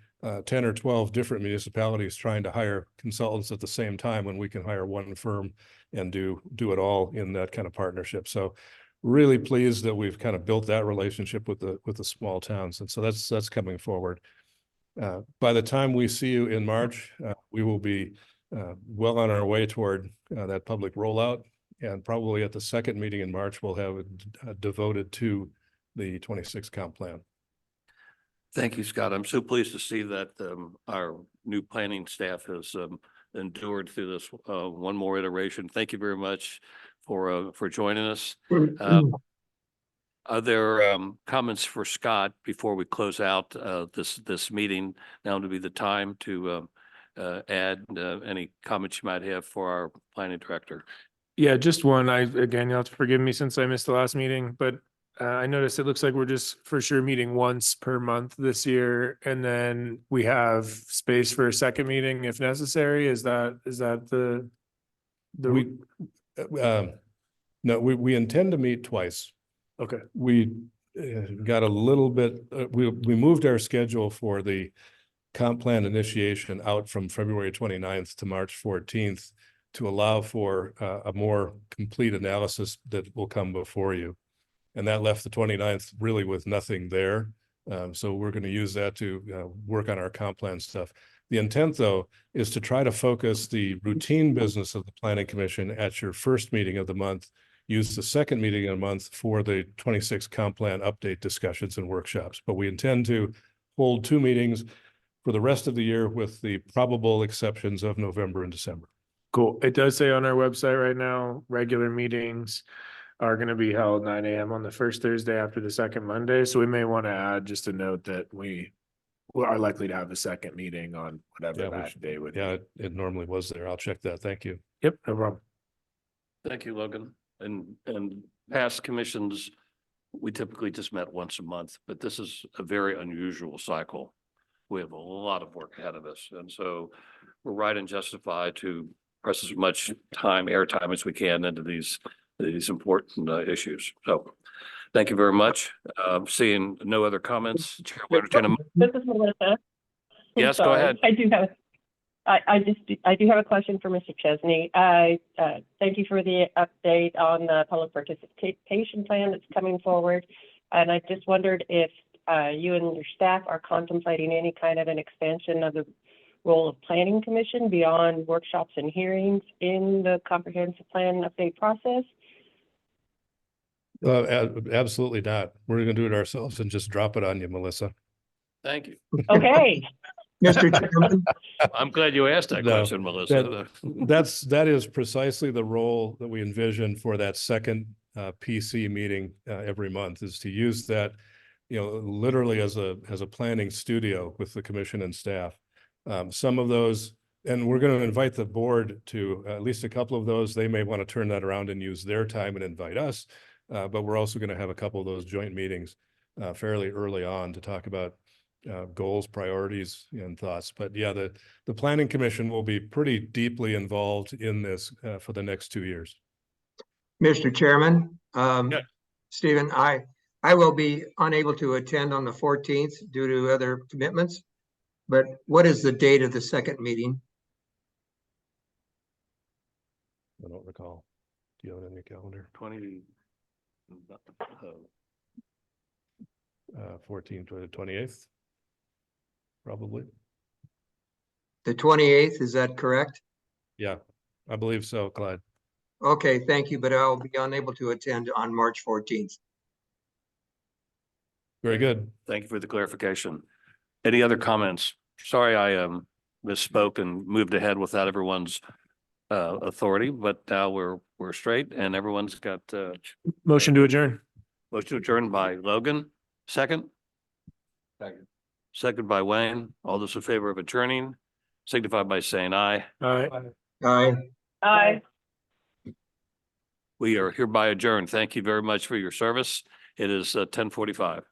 10 or 12 different municipalities trying to hire consultants at the same time when we can hire one firm and do it all in that kind of partnership. So really pleased that we've kind of built that relationship with the small towns. And so that's coming forward. By the time we see you in March, we will be well on our way toward that public rollout. And probably at the second meeting in March, we'll have it devoted to the 26 comp plan. Thank you, Scott. I'm so pleased to see that our new planning staff has endured through this one more iteration. Thank you very much for joining us. Are there comments for Scott before we close out this meeting? Now would be the time to add any comments you might have for our planning director. Yeah, just one. Again, you'll have to forgive me since I missed the last meeting, but I noticed it looks like we're just for sure meeting once per month this year, and then we have space for a second meeting if necessary. Is that the? We, no, we intend to meet twice. Okay, We got a little bit, we moved our schedule for the comp plan initiation out from February 29th to March 14th to allow for a more complete analysis that will come before you. And that left the 29th really with nothing there. So we're going to use that to work on our comp plan stuff. The intent, though, is to try to focus the routine business of the Planning Commission at your first meeting of the month, use the second meeting of the month for the 26 comp plan update discussions and workshops. But we intend to hold 2 meetings for the rest of the year with the probable exceptions of November and December. cool. It does say on our website right now, regular meetings are going to be held 9 a.m. on the first Thursday after the second Monday. So we may want to add just a note that we are likely to have a second meeting on whatever Yeah, that day would be. Yeah, it normally was there. I'll check that. Thank you. Yep, no problem. Thank you, Logan. And past commissions, we typically just met once a month, but this is a very unusual cycle. We have a lot of work ahead of us. And so we're right and justified to press as much airtime as we can into these important issues. So thank you very much. Seeing no other comments. Chair will entertain a- This is Melissa. I'm Yes, go sorry. ahead. I do have a question for Mr. Chesney. Thank you for the update on the public participation plan that's coming forward. And I just wondered if you and your staff are contemplating any kind of an expansion of the role of Planning Commission beyond workshops and hearings in the comprehensive plan update process. Absolutely not. We're going to do it ourselves and just drop it on you, Melissa. Thank you. Okay. Mr. Chairman, I'm glad you asked that No, question, Melissa. That is precisely the role that we envision for that second PC meeting every month, is to use that, literally as a planning studio with the commission and staff. Some of those, and we're going to invite the board to at least a couple of those. They may want to turn that around and use their time and invite us. But we're also going to have a couple of those joint meetings fairly early on to talk about goals, priorities, and thoughts. But yeah, the Planning Commission will be pretty deeply involved in this for the next 2 years. Mr. Chairman, Yeah. Stephen, I will be unable to attend on the 14th due to other commitments. But what is the date of the second meeting? I don't recall. Do you have it on your calendar? 14th to the 28th, probably. The 28th, is that correct? Yeah, I believe so, Clyde. Okay, thank you, but I'll be unable to attend on March 14th. Very good. Thank you for the clarification. Any other comments? Sorry, I misspoke and moved ahead without everyone's authority, but now we're straight and everyone's got Motion to adjourn. motion adjourned by Logan. Second? Second by Wayne. All those in favor of adjourning signify by saying aye. All right. Aye. Aye. We are hereby adjourned. Thank you very much for your service. It is 10:45.